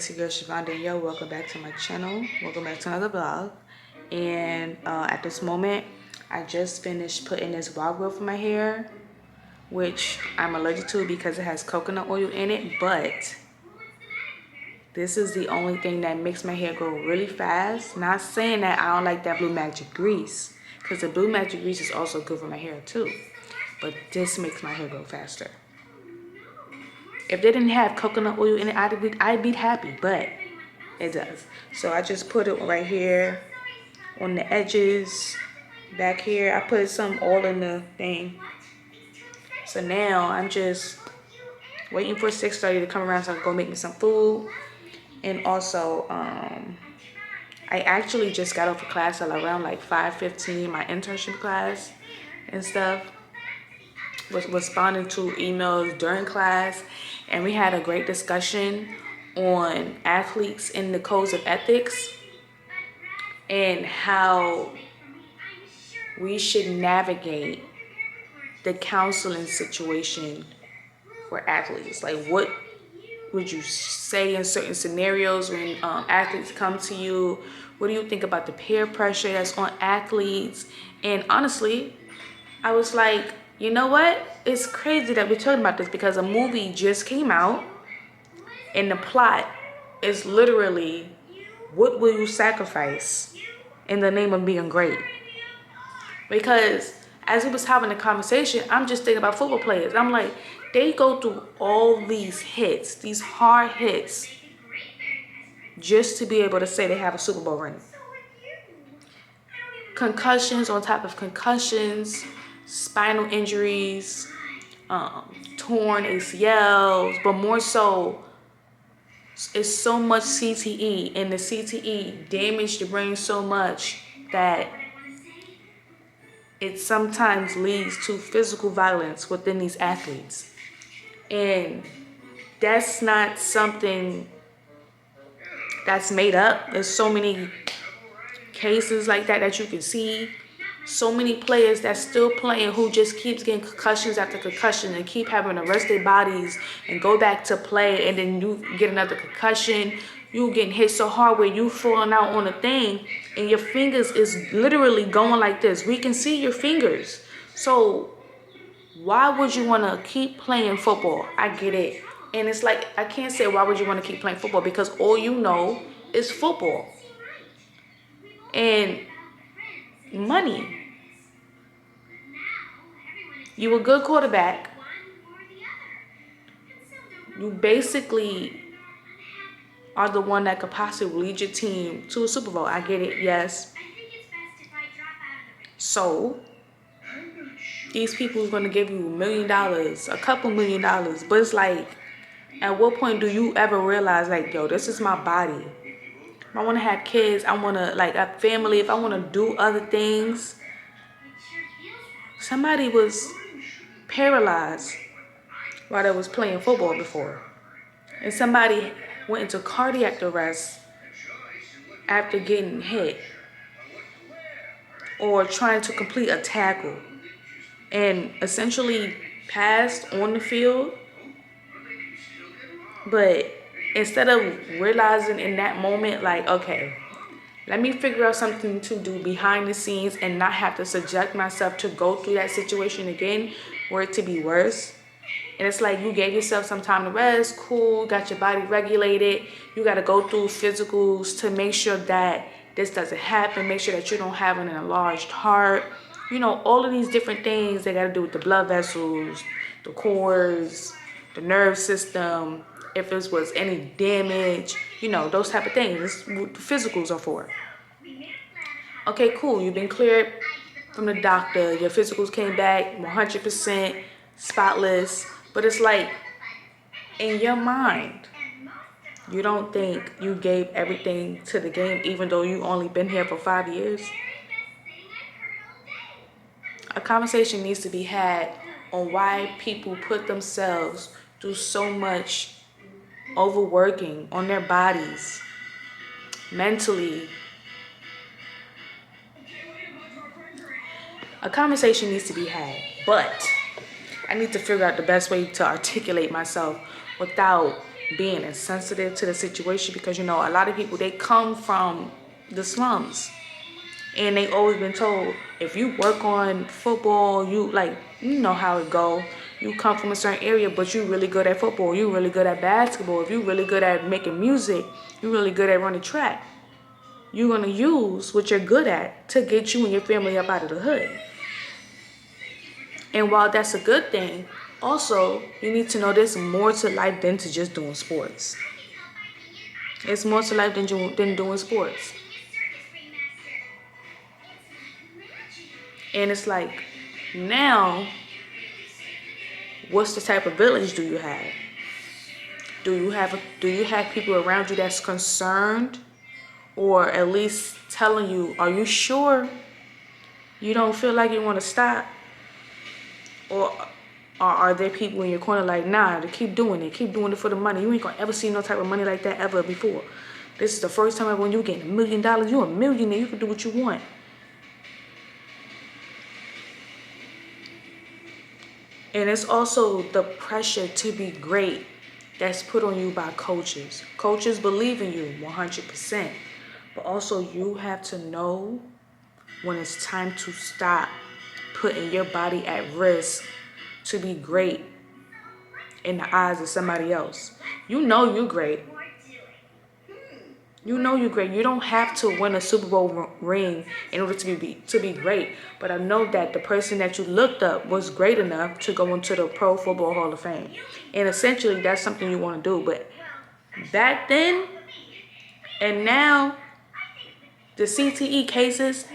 it's your girl Siobhan Danielle. Welcome back to my channel. Welcome back to another vlog. And at this moment, I just finished putting this wild growth in my hair, which I'm allergic to because it has coconut oil in it. But this is the only thing that makes my hair grow really fast. Not saying that I don't like that Blue Magic grease, because the Blue Magic grease is also good for my hair too. But this makes my hair grow faster. If they didn't have coconut oil in it, I'd be happy, but it does. So I just put it right here on the edges, back here. I put some oil in the thing. So now I'm just waiting for 6:30 to come around so I can go make me some food. And also, I actually just got off of class at around like 5:15, my internship class and stuff. Was responding to emails during class, and we had a great discussion on athletes and the codes of ethics and how we should navigate the counseling situation for athletes. Like, what would you say in certain scenarios when athletes come to you? What do you think about the peer pressure that's on athletes? And honestly, I was like, you know what? It's crazy that we're talking about this because a movie just came out and the plot is literally, what will you sacrifice in the name of being great? Because as we was having a conversation, I'm just thinking about football players. I'm like, they go through all these hits, these hard hits, just to be able to say they have a Super Bowl ring. Concussions on top of concussions, spinal injuries, torn ACLs, but more so, it's so much CTE, and the CTE damaged the brain so much that it sometimes leads to physical violence within these athletes. And that's not something that's made up. There's so many cases like that you can see. So many players that's still playing who just keeps getting concussions after concussion and keep having to rest their bodies and go back to play, and then you get another concussion. You getting hit so hard where you falling out on a thing and your fingers is literally going like this. We can see your fingers. So why would you want to keep playing football? I get it. And it's like, I can't say why would you want to keep playing football, because all you know is football and money. You a good quarterback. You basically are the one that could possibly lead your team to a Super Bowl. I get it, yes. So these people are going to give you $1 million, a couple $1 million, but it's like, at what point do you ever realize, like, yo, this is my body? If I want to have kids, I want to, like, a family, if I want to do other things. Somebody was paralyzed while they was playing football before, and somebody went into cardiac arrest after getting hit or trying to complete a tackle and essentially passed on the field. But instead of realizing in that moment, like, okay, let me figure out something to do behind the scenes and not have to subject myself to go through that situation again, or it to be worse. And it's like, you gave yourself some time to rest, cool, got your body regulated. You got to go through physicals to make sure that this doesn't happen. Make sure that you don't have an enlarged heart. You know, all of these different things they got to do with the blood vessels, the cores, the nerve system, if it was any damage, you know, those type of things. This is what the physicals are for. Okay, cool. You've been cleared from the doctor. Your physicals came back 100% spotless. But it's like, in your mind, you don't think you gave everything to the game, even though you only been here for 5 years? A conversation needs to be had on why people put themselves through so much overworking on their bodies, mentally. A conversation needs to be had, but I need to figure out the best way to articulate myself without being insensitive to the situation, because you know a lot of people, they come from the slums and they always been told, if you work on football, you like, you know how it go. You come from a certain area, but you really good at football, you really good at basketball, if you really good at making music, you really good at running track, you're gonna use what you're good at to get you and your family up out of the hood. And while that's a good thing, also, you need to know there's more to life than to just doing sports. It's more to life than doing sports. And it's like, now, what's the type of village do you have? Do you have people around you that's concerned, or at least telling you, are you sure you don't feel like you want to stop? Or are there people in your corner like, nah, to keep doing it for the money. You ain't gonna ever see no type of money like that ever before. This is the first time ever when you getting $1 million. You're a millionaire, you can do what you want. And it's also the pressure to be great that's put on you by coaches. Coaches believe in you 100%. But also you have to know when it's time to stop putting your body at risk to be great in the eyes of somebody else. You know you're great. You know you're great. You don't have to win a Super Bowl ring in order to be great. But I know that the person that you looked up was great enough to go into the Pro Football Hall of Fame. And essentially, that's something you want to do. But back then and now, the CTE cases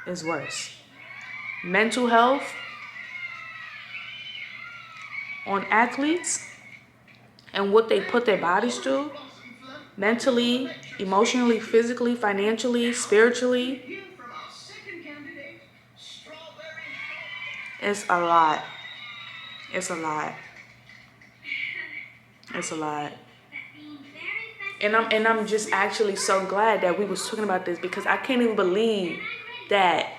is worse. Mental health on athletes and what they put their bodies through, mentally, emotionally, physically, financially, spiritually. It's a lot. It's a lot. It's a lot. And I'm just actually so glad that we was talking about this, because I can't even believe that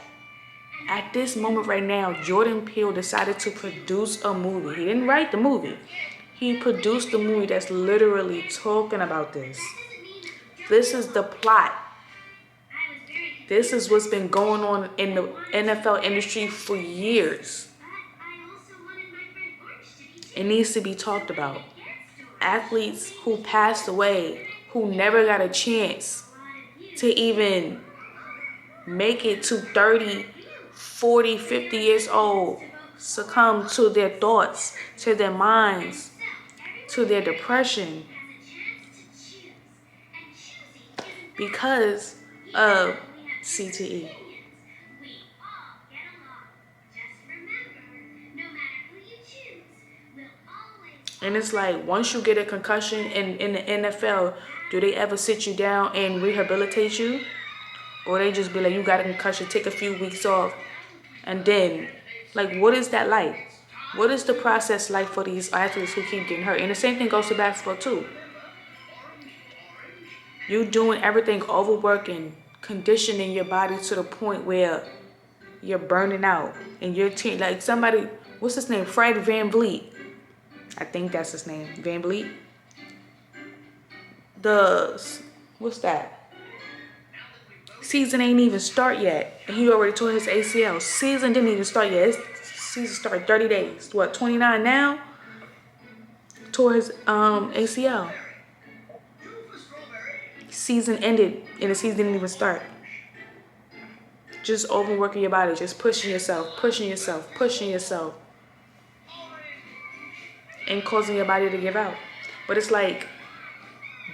at this moment right now, Jordan Peele decided to produce a movie. He didn't write the movie. He produced the movie that's literally talking about this. This is the plot. This is what's been going on in the NFL industry for years. It needs to be talked about. Athletes who passed away, who never got a chance to even make it to 30, 40, 50 years old, succumb to their thoughts, to their minds, to their depression, because of CTE. And it's like, once you get a concussion in the NFL, do they ever sit you down and rehabilitate you? Or they just be like, you got a concussion, take a few weeks off. And then, like, what is that like? What is the process like for these athletes who keep getting hurt? And the same thing goes to basketball too. You doing everything, overworking, conditioning your body to the point where you're burning out. And your team, like somebody, what's his name? Fred VanVleet. I think that's his name. VanVleet. What's that? Season ain't even start yet. And he already tore his ACL. Season didn't even start yet. His season started 30 days. What, 29 now? Tore his ACL. Season ended and the season didn't even start. Just overworking your body, just pushing yourself, and causing your body to give out. But it's like,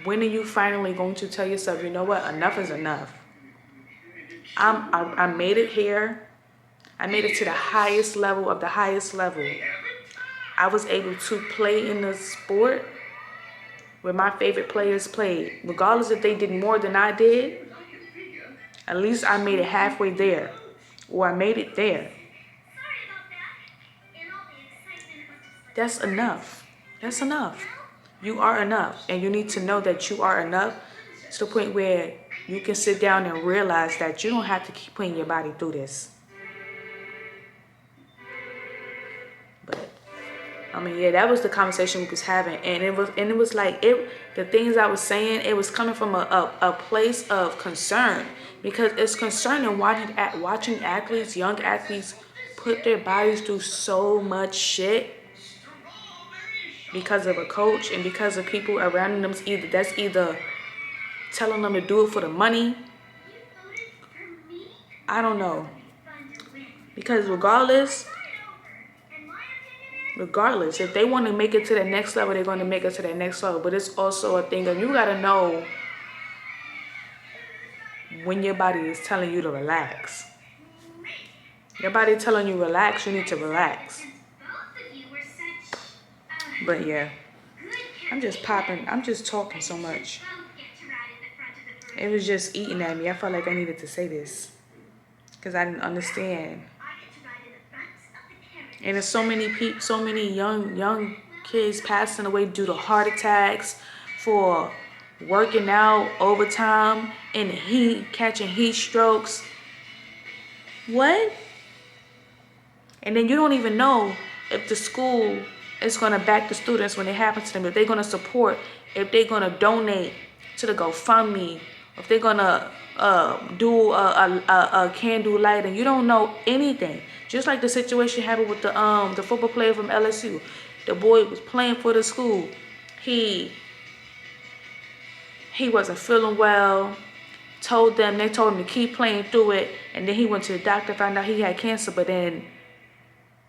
when are you finally going to tell yourself, you know what, enough is enough? I made it here. I made it to the highest level of the highest level. I was able to play in the sport where my favorite players played. Regardless if they did more than I did, at least I made it halfway there. Or I made it there. That's enough. That's enough. You are enough. And you need to know that you are enough to the point where you can sit down and realize that you don't have to keep putting your body through this. But I mean, yeah, that was the conversation we was having, and it was like the things I was saying, it was coming from a place of concern, because it's concerning watching athletes, young athletes, put their bodies through so much shit because of a coach and because of people around them. Either telling them to do it for the money. I don't know, because regardless, if they want to make it to the next level, they're going to make it to the next level. But it's also a thing of, you got to know when your body is telling you to relax. Your body telling you relax, you need to relax. But yeah, I'm just popping. I'm just talking so much. It was just eating at me. I felt like I needed to say this because I didn't understand. And there's so many people, so many young kids passing away due to heart attacks, for working out overtime in the heat, catching heat strokes. What? And then you don't even know if the school is going to back the students when it happens to them, if they're going to support, if they're going to donate to the GoFundMe, if they're going to do a candle light, and you don't know anything. Just like the situation happened with the football player from LSU. The boy was playing for the school. He wasn't feeling well. They told him to keep playing through it, and then he went to the doctor, found out he had cancer, but then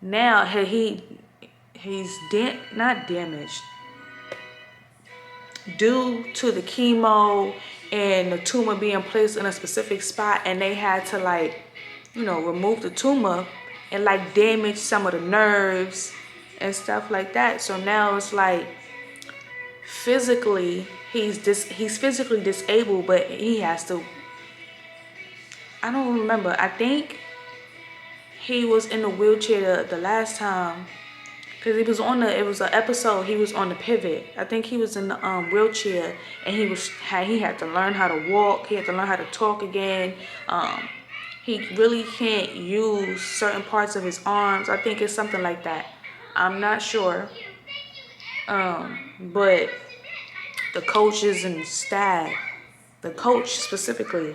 now he's not damaged due to the chemo and the tumor being placed in a specific spot, and they had to remove the tumor and damage some of the nerves and stuff like that. So now it's like physically he's physically disabled, but he has to, I don't remember, I think he was in the wheelchair the last time, because it was an episode, he was on the pivot. I think he was in the wheelchair, and he had to learn how to walk, he had to learn how to talk again. He really can't use certain parts of his arms. I think it's something like that. I'm not sure. But the coaches and staff, the coach specifically,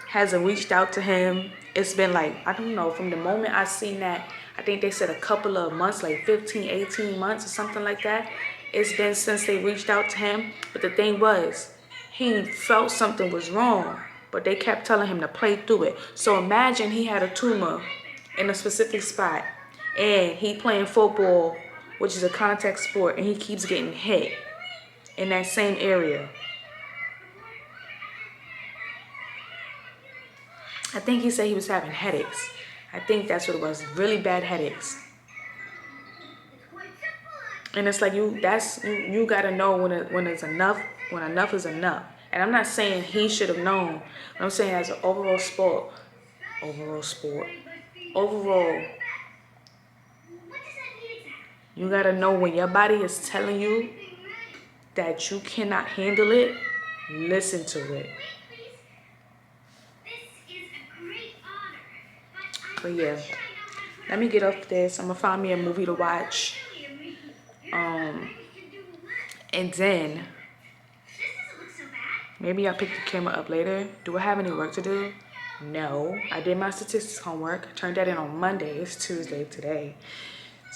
hasn't reached out to him. It's been I don't know, from the moment I seen that, I think they said a couple of months, 15, 18 months or something like that. It's been since they reached out to him. But the thing was, he felt something was wrong, but they kept telling him to play through it. So imagine he had a tumor in a specific spot, and he playing football, which is a contact sport, and he keeps getting hit in that same area. I think he said he was having headaches. I think that's what it was, really bad headaches. And it's you gotta know when it's enough, when enough is enough. And I'm not saying he should have known. I'm saying as an overall, you gotta know when your body is telling you that you cannot handle it, listen to it. But yeah, let me get off this. I'm gonna find me a movie to watch. And then maybe I'll pick the camera up later. Do I have any work to do? No. I did my statistics homework. I turned that in on Monday. It's Tuesday today.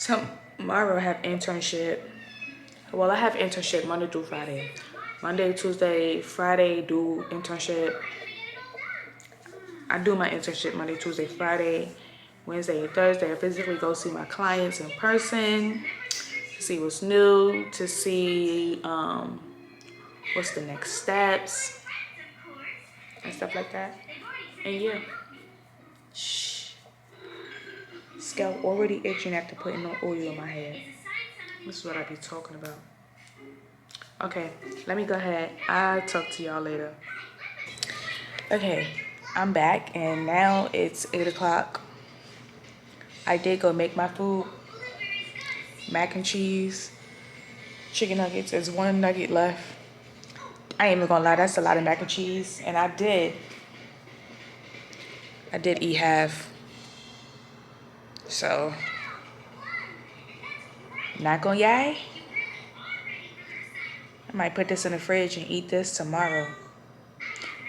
Tomorrow I have internship. Well, I have internship Monday through Friday. Monday, Tuesday, Friday, do internship. I do my internship Monday, Tuesday, Friday. Wednesday and Thursday, I physically go see my clients in person, to see what's new, to see what's the next steps, and stuff like that. And yeah. Shh. Scalp already itching after putting no oil in my hair. This is what I be talking about. Okay, let me go ahead. I'll talk to y'all later. Okay, I'm back, and now it's 8 o'clock. I did go make my food. Mac and cheese, chicken nuggets. There's one nugget left. I ain't even gonna lie, that's a lot of mac and cheese. And I did eat half. So Not gonna yay? I might put this in the fridge and eat this tomorrow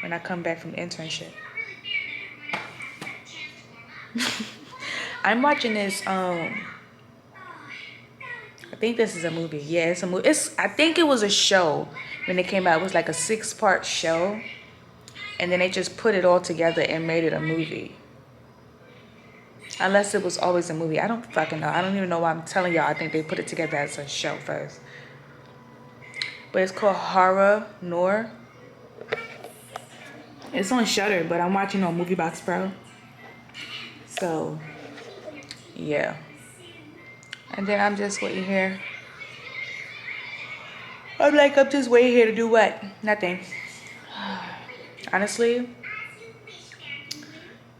when I come back from internship. I'm watching this, I think this is a movie. Yeah, it's a movie. I think it was a show when it came out. It was like a 6-part show. And then they just put it all together and made it a movie. Unless it was always a movie. I don't fucking know. I don't even know why I'm telling y'all. I think they put it together as a show first. But it's called Horror Noir. It's on Shudder, but I'm watching on Movie Box Pro. So, yeah. And then I'm just waiting here. I'm just waiting here to do what? Nothing. Honestly,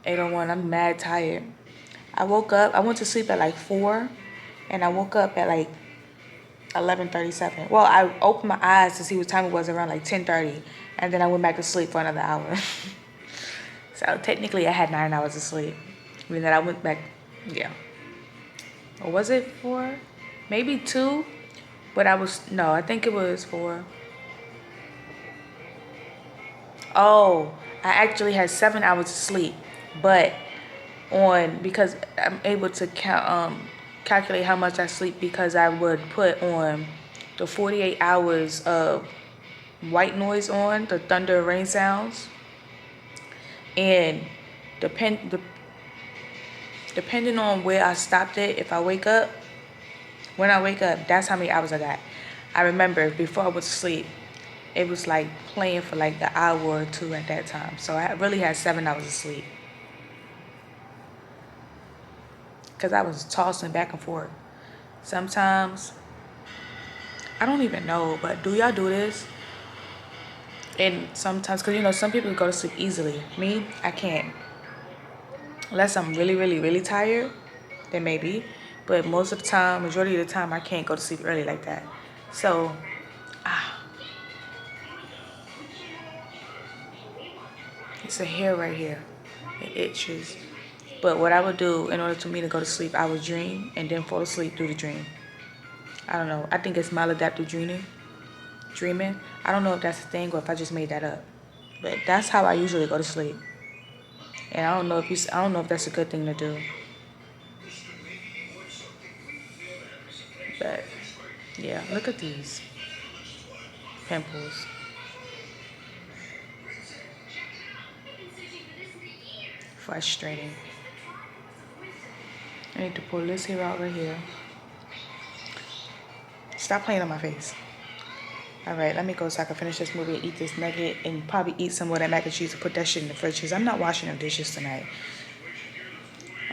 8:01, I'm mad tired. I woke up, I went to sleep at like 4, and I woke up at like 11:37. Well, I opened my eyes to see what time it was around like 10:30, and then I went back to sleep for another hour. So technically I had 9 hours of sleep. And then I went back, yeah. Or was it 4? Maybe 2, but no, I think it was 4. Oh, I actually had 7 hours of sleep, but because I'm able to calculate how much I sleep, because I would put on the 48 hours of white noise on, the thunder and rain sounds, and depending on where I stopped it, when I wake up, that's how many hours I got. I remember before I went to sleep, it was like playing for like the hour or 2 at that time. So I really had 7 hours of sleep. Because I was tossing back and forth. Sometimes, I don't even know, but do y'all do this? And sometimes, because some people go to sleep easily. Me, I can't. Unless I'm really, really, really tired, then maybe. But most of the time, majority of the time, I can't go to sleep early like that. So, it's a hair right here. It itches. But what I would do in order for me to go to sleep, I would dream and then fall asleep through the dream. I don't know. I think it's maladaptive dreaming. I don't know if that's a thing or if I just made that up. But that's how I usually go to sleep. And I don't know if that's a good thing to do. But yeah, look at these pimples. Frustrating. I need to pull this hair out right here. Stop playing on my face. All right, let me go so I can finish this movie and eat this nugget and probably eat some of that mac and cheese and put that shit in the fridge, because I'm not washing the dishes tonight.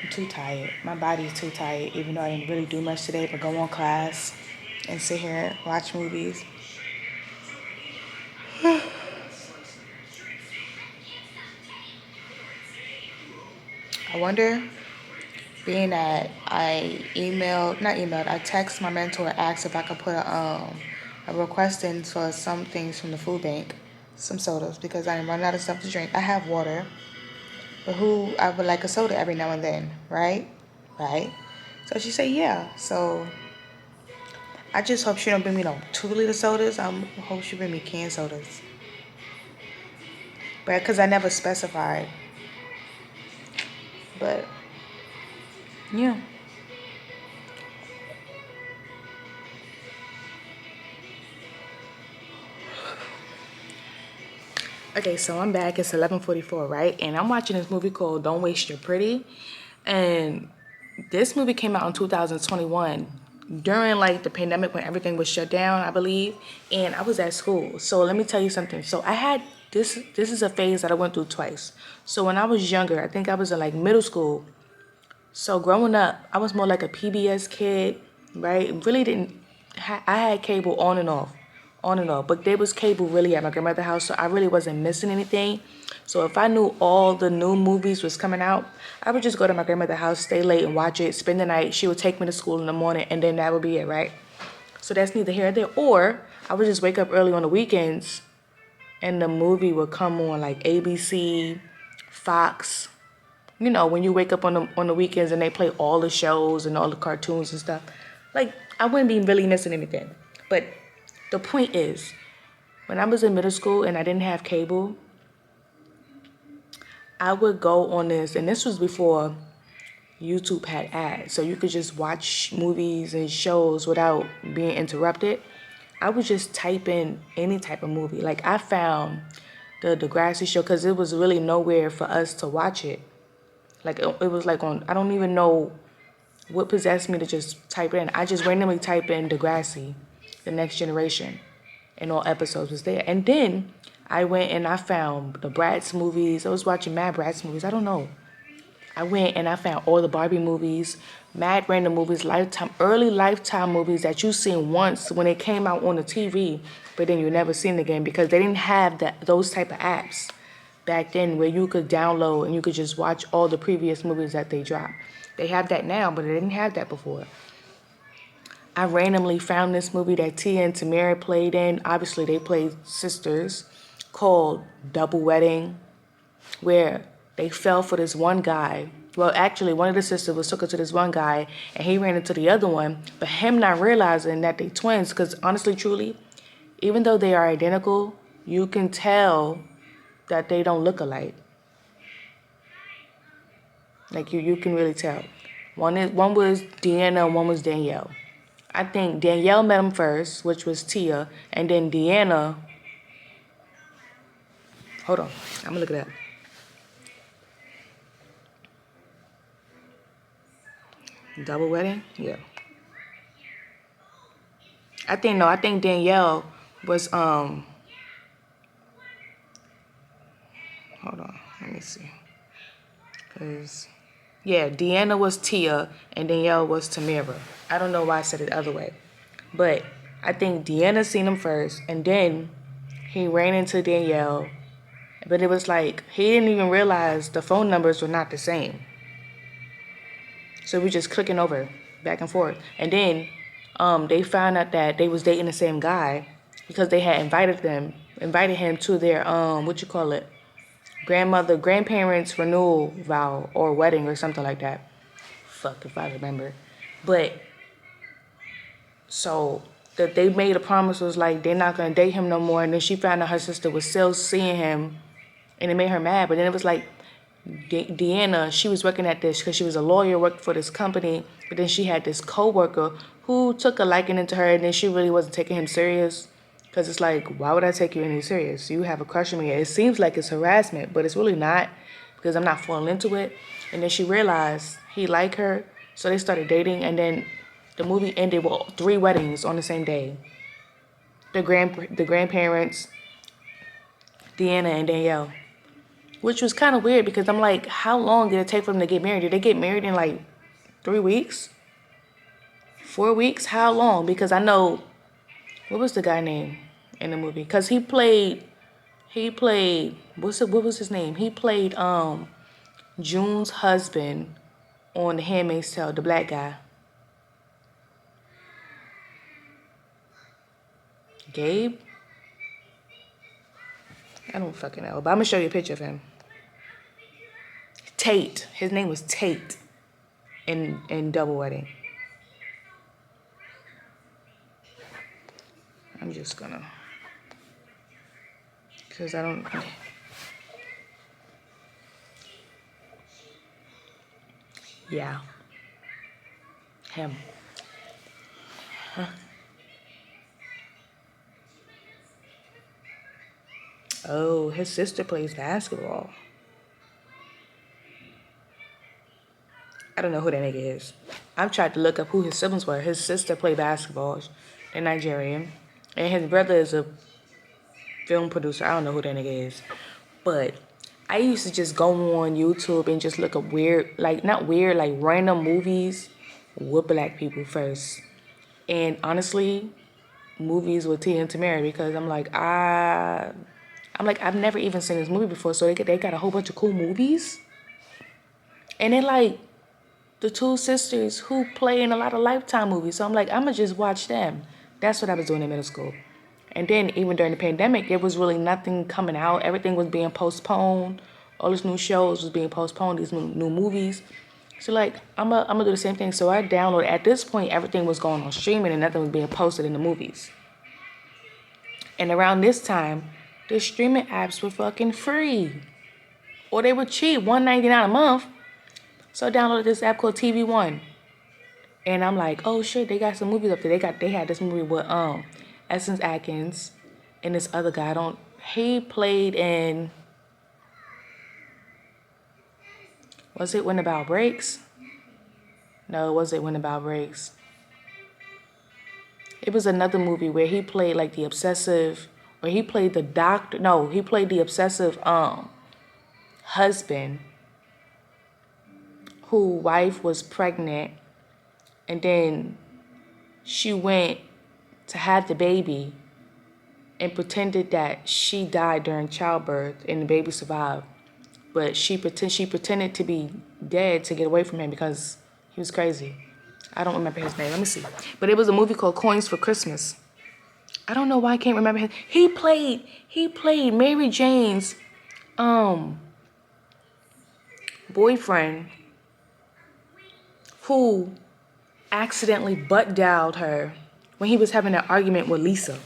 I'm too tired. My body is too tired, even though I didn't really do much today, but go on class and sit here and watch movies. I wonder, being that I text my mentor and asked if I could put a request in for some things from the food bank, some sodas, because I'm running out of stuff to drink. I have water, but I would like a soda every now and then, right? Right? So she said, yeah. So I just hope she don't bring me no 2-liter sodas. I hope she bring me canned sodas. But because I never specified. But yeah. Okay, so I'm back. It's 11:44, right? And I'm watching this movie called Don't Waste Your Pretty. And this movie came out in 2021 during like the pandemic when everything was shut down, I believe. And I was at school. So let me tell you something. So I had this is a phase that I went through twice. So when I was younger, I think I was in like middle school. So growing up, I was more like a PBS kid, right? Really didn't. I had cable on and off, on and off. But there was cable really at my grandmother's house, so I really wasn't missing anything. So if I knew all the new movies was coming out, I would just go to my grandmother's house, stay late and watch it, spend the night. She would take me to school in the morning, and then that would be it, right? So that's neither here nor there. Or I would just wake up early on the weekends, and the movie would come on like ABC, Fox. When you wake up on the weekends and they play all the shows and all the cartoons and stuff. Like, I wouldn't be really missing anything. But the point is, when I was in middle school and I didn't have cable, I would go on this, and this was before YouTube had ads, so you could just watch movies and shows without being interrupted. I would just type in any type of movie. Like, I found the Degrassi show because it was really nowhere for us to watch it. Like, it was like on, I don't even know what possessed me to just type in. I just randomly type in Degrassi, The Next Generation, and all episodes was there. And then I went and I found the Bratz movies. I was watching mad Bratz movies. I don't know. I went and I found all the Barbie movies, mad random movies, Lifetime, early Lifetime movies that you seen once when it came out on the TV, but then you never seen again because they didn't have those type of apps back then where you could download and you could just watch all the previous movies that they dropped. They have that now, but they didn't have that before. I randomly found this movie that Tia and Tamara played in. Obviously, they played sisters, called Double Wedding, where they fell for this one guy. Well, actually, one of the sisters was took her to this one guy, and he ran into the other one. But him not realizing that they twins, because honestly, truly, even though they are identical, you can tell that they don't look alike. Like you can really tell. One was Deanna, one was Danielle. I think Danielle met him first, which was Tia, and then Deanna. Hold on, I'm gonna look it up. Double wedding? Yeah. I think Danielle was hold on, let me see. Yeah, Deanna was Tia and Danielle was Tamara. I don't know why I said it the other way. But I think Deanna seen him first and then he ran into Danielle. But it was like he didn't even realize the phone numbers were not the same. So we just clicking over back and forth. And then they found out that they was dating the same guy because they had invited him to their grandparents renewal vow or wedding or something like that. Fuck if I remember. But so that they made a promise was like they're not gonna date him no more, and then she found out her sister was still seeing him, and it made her mad. But then it was like Deanna, she was working at this because she was a lawyer, worked for this company, but then she had this coworker who took a liking into her, and then she really wasn't taking him serious. Because it's like, why would I take you any serious? You have a crush on me. It seems like it's harassment, but it's really not because I'm not falling into it. And then she realized he liked her, so they started dating, and then the movie ended with 3 weddings on the same day. The grandparents, Deanna and Danielle. Which was kind of weird because I'm like, how long did it take for them to get married? Did they get married in like 3 weeks? 4 weeks? How long? Because I know, what was the guy name in the movie? Because he played, what was his name? He played June's husband on The Handmaid's Tale, the black guy. Gabe? I don't fucking know, but I'm gonna show you a picture of him. Tate. His name was Tate in Double Wedding. I'm just gonna, because I don't. Yeah. Him. Huh. Oh, his sister plays basketball. I don't know who that nigga is. I've tried to look up who his siblings were. His sister played basketball. They're Nigerian. And his brother is a film producer. I don't know who that nigga is. But I used to just go on YouTube and just look up like random movies with black people first. And honestly, movies with Tia and Tamara because I'm like, I've never even seen this movie before. So they got a whole bunch of cool movies. And then like the 2 sisters who play in a lot of Lifetime movies. So I'm like, I'm going to just watch them. That's what I was doing in middle school. And then even during the pandemic, there was really nothing coming out. Everything was being postponed. All these new shows was being postponed, these new movies. So like I'm gonna do the same thing. So I downloaded. At this point, everything was going on streaming and nothing was being posted in the movies. And around this time, the streaming apps were fucking free, or they were cheap, $1.99 a month. So I downloaded this app called TV One, and I'm like, oh shit, they got some movies up there. They had this movie with Essence Atkins and this other guy. He played in, was it When the Bow Breaks? No, was it When the Bow Breaks? It was another movie where he played like the obsessive, or he played the doctor. No, he played the obsessive husband whose wife was pregnant, and then she went to have the baby and pretended that she died during childbirth and the baby survived. But she pretended to be dead to get away from him because he was crazy. I don't remember his name. Let me see. But it was a movie called Coins for Christmas. I don't know why I can't remember him. He played Mary Jane's boyfriend who accidentally butt dialed her when he was having an argument with Lisa.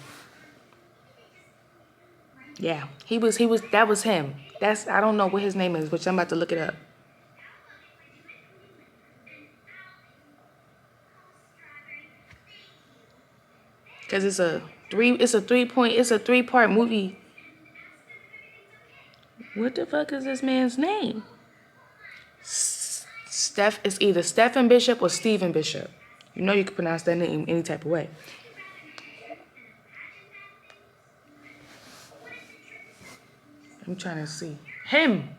Yeah, that was him. I don't know what his name is, which I'm about to look it up. Cause it's a 3-part movie. What the fuck is this man's name? It's either Stephen Bishop or Stephen Bishop. You know you can pronounce that name any type of way. I'm trying to see. Him.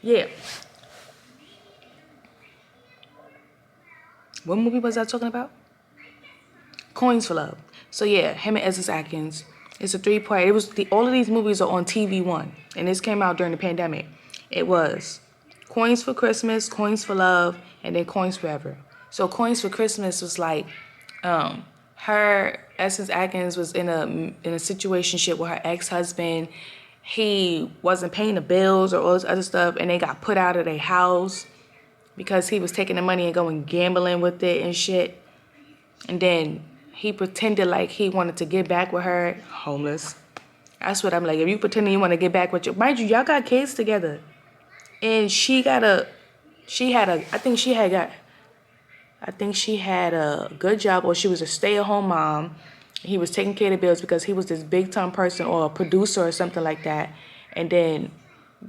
Yeah. What movie was I talking about? Coins for Love. So yeah, him and Essence Atkins. It's a 3-part. All of these movies are on TV One, and this came out during the pandemic. It was Coins for Christmas, Coins for Love, and then Coins Forever. So Coins for Christmas was like, her Essence Atkins was in a situationship with her ex-husband. He wasn't paying the bills or all this other stuff, and they got put out of their house because he was taking the money and going gambling with it and shit. And then he pretended like he wanted to get back with her, homeless. That's what I'm like. If you pretending you want to get back with your, mind you, y'all got kids together, and I think she had a good job, or she was a stay-at-home mom. He was taking care of the bills because he was this big-time person or a producer or something like that, and then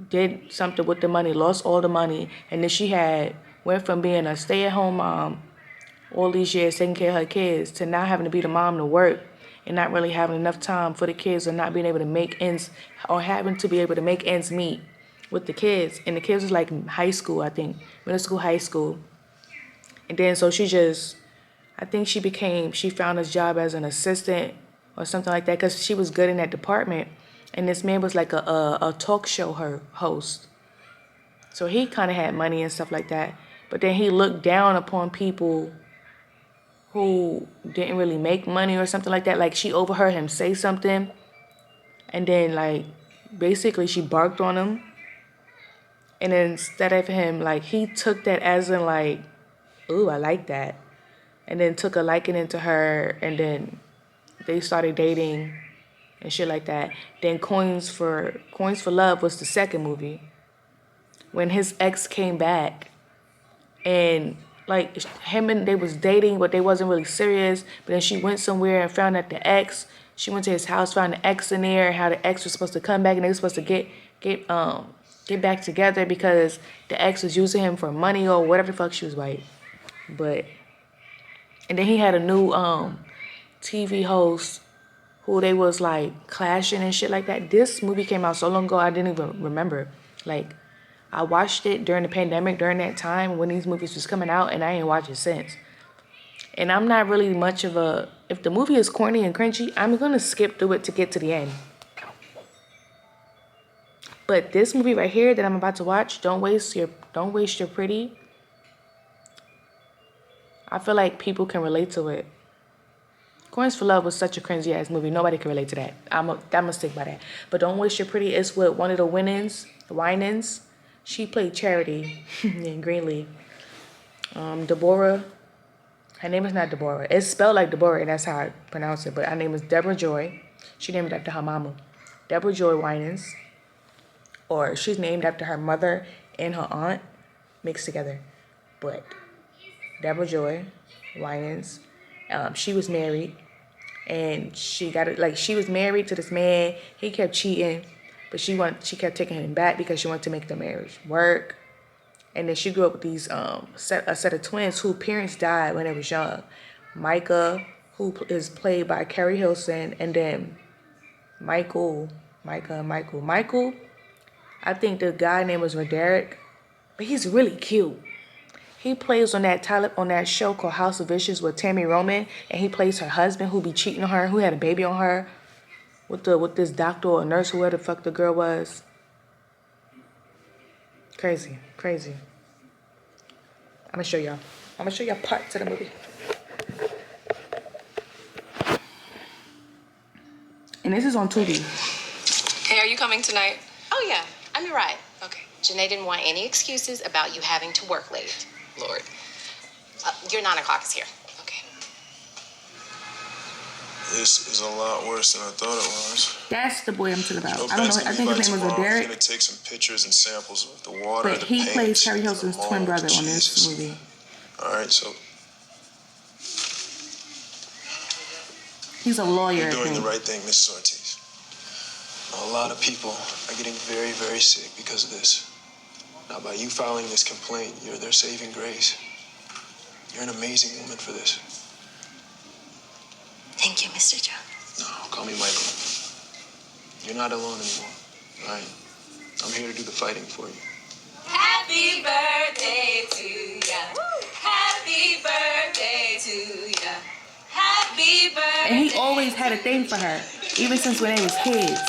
did something with the money, lost all the money, and then went from being a stay-at-home mom all these years taking care of her kids to now having to be the mom to work and not really having enough time for the kids, or not being able to make ends, or having to be able to make ends meet with the kids. And the kids was like high school, I think, middle school, high school. And then so I think she found a job as an assistant or something like that because she was good in that department. And this man was like a talk show host. So he kind of had money and stuff like that. But then he looked down upon people who didn't really make money or something like that. Like she overheard him say something, and then like basically she barked on him. And then instead of him, like he took that as in like, ooh, I like that. And then took a liking into her, and then they started dating and shit like that. Then Coins for Love was the second movie. When his ex came back, and like him and they was dating, but they wasn't really serious. But then she went somewhere and found that she went to his house, found the ex in there, and how the ex was supposed to come back, and they were supposed to get back together because the ex was using him for money or whatever the fuck she was like. And then he had a new TV host who they was like clashing and shit like that. This movie came out so long ago I didn't even remember. Like I watched it during the pandemic, during that time when these movies was coming out, and I ain't watched it since. And I'm not really much of if the movie is corny and cringy, I'm gonna skip through it to get to the end. But this movie right here that I'm about to watch, Don't Waste Your Pretty, I feel like people can relate to it. Coins for Love was such a cringy ass movie. Nobody can relate to that. I'm gonna stick by that. But Don't Waste Your Pretty is with one of the Winans. She played Charity in Greenleaf. Deborah, her name is not Deborah. It's spelled like Deborah, and that's how I pronounce it. But her name is Deborah Joy. She named it after her mama, Deborah Joy Winans. Or she's named after her mother and her aunt mixed together. But Deborah Joy Winans, she was married, and she got it. Like, she was married to this man. He kept cheating, but she kept taking him back because she wanted to make the marriage work. And then she grew up with these a set of twins whose parents died when they was young. Micah, who is played by Carrie Hilson, and then Michael. I think the guy name was Roderick, but he's really cute. He plays on that show called House of Vicious with Tammy Roman, and he plays her husband who be cheating on her, who had a baby on her, with this doctor or nurse, whoever the fuck the girl was. Crazy. I'm gonna show y'all parts of the movie. And this is on Tubi. Hey, are you coming tonight? Oh, yeah. I'm your ride. Okay. Janae didn't want any excuses about you having to work late. Lord. Your 9 o'clock is here. Okay. This is a lot worse than I thought it was. That's the boy I'm talking about. I don't know. I think his name was Derek. He's gonna take some pictures and samples of the water. But he plays Carrie Hilson's twin brother on this movie. All right, so he's a lawyer. you're doing the right thing, Mrs. Ortiz. A lot of people are getting very, very sick because of this. Now, by you filing this complaint, you're their saving grace. You're an amazing woman for this. Thank you, Mr. John. No, call me Michael. You're not alone anymore, all right? I'm here to do the fighting for you. Happy birthday to ya. Happy birthday to ya. Happy birthday. And he always had a thing for her, even since when they was kids.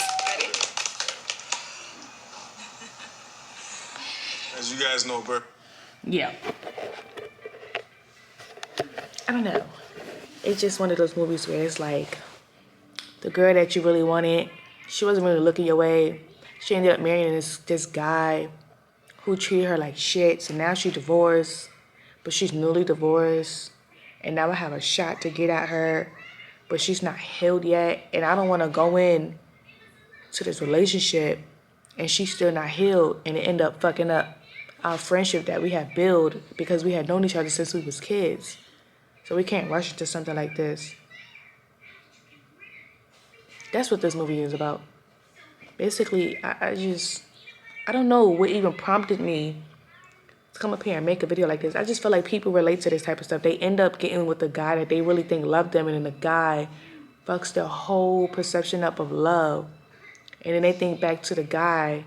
As you guys know, Bert. Yeah. I don't know. It's just one of those movies where it's like the girl that you really wanted, she wasn't really looking your way. She ended up marrying this guy who treated her like shit. So now she's divorced, but she's newly divorced. And now I have a shot to get at her, but she's not healed yet. And I don't want to go in to this relationship and she's still not healed, and it end up fucking up our friendship that we had built because we had known each other since we was kids. So we can't rush into something like this. That's what this movie is about. Basically, I don't know what even prompted me to come up here and make a video like this. I just feel like people relate to this type of stuff. They end up getting with the guy that they really think loved them, and then the guy fucks their whole perception up of love. And then they think back to the guy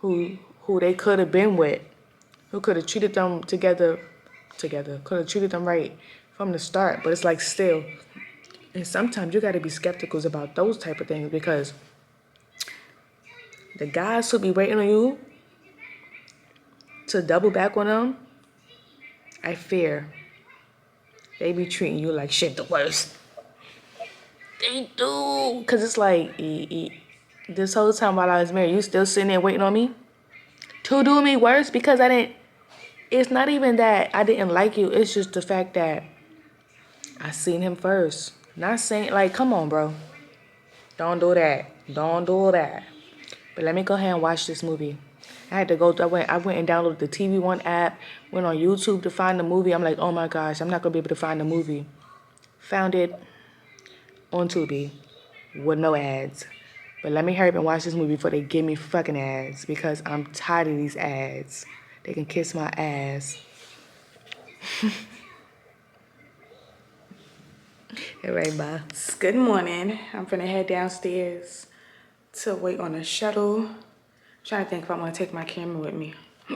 who they could have been with, who could have treated them could have treated them right from the start. But it's like still. And sometimes you got to be skeptical about those type of things, because the guys who be waiting on you to double back on them, I fear they be treating you like shit the worst. They do. Because it's like, this whole time while I was married, you still sitting there waiting on me to do me worse because I didn't. It's not even that I didn't like you. It's just the fact that I seen him first. Not saying, like, come on, bro. Don't do that. Don't do that. But let me go ahead and watch this movie. I had to go, I went and downloaded the TV One app, went on YouTube to find the movie. I'm like, oh my gosh, I'm not going to be able to find the movie. Found it on Tubi with no ads. But let me hurry up and watch this movie before they give me fucking ads, because I'm tired of these ads. They can kiss my ass. All right, bye. Good morning. I'm finna head downstairs to wait on a shuttle. I'm trying to think if I'm gonna take my camera with me. I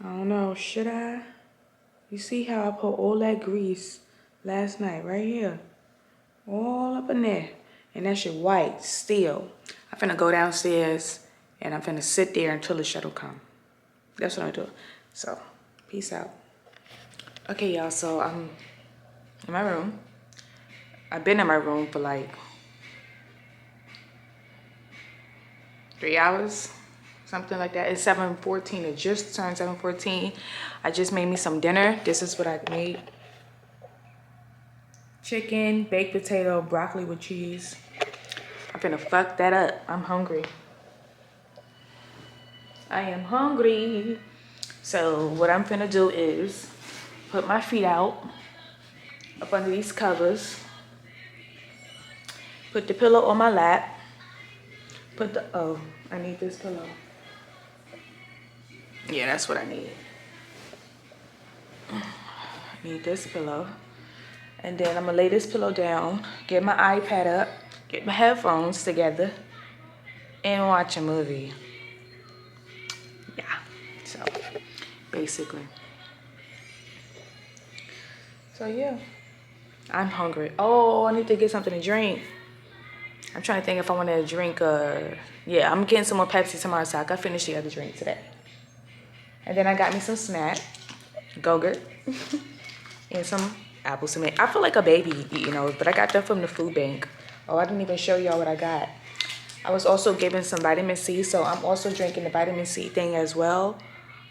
don't know, should I? You see how I put all that grease last night right here? All up in there. And that shit white still. I'm finna go downstairs and I'm finna sit there until the shuttle come. That's what I'm doing. So, peace out. Okay, y'all, so I'm in my room. I've been in my room for like 3 hours, something like that. It's 7:14. It just turned 7:14. I just made me some dinner. This is what I made. Chicken, baked potato, broccoli with cheese. I'm finna fuck that up. I'm hungry. I am hungry. So what I'm finna do is put my feet out up under these covers. Put the pillow on my lap. Oh, I need this pillow. Yeah, that's what I need. I need this pillow. And then I'm gonna lay this pillow down, get my iPad up, get my headphones together, and watch a movie. Yeah, so basically. So yeah, I'm hungry. Oh, I need to get something to drink. I'm trying to think if I want to drink, yeah, I'm getting some more Pepsi tomorrow, so I can finish the other drink today. And then I got me some snack, Go-Gurt, and some apple cement. I feel like a baby eating those, but I got them from the food bank. Oh, I didn't even show y'all what I got. I was also given some vitamin C, so I'm also drinking the vitamin C thing as well.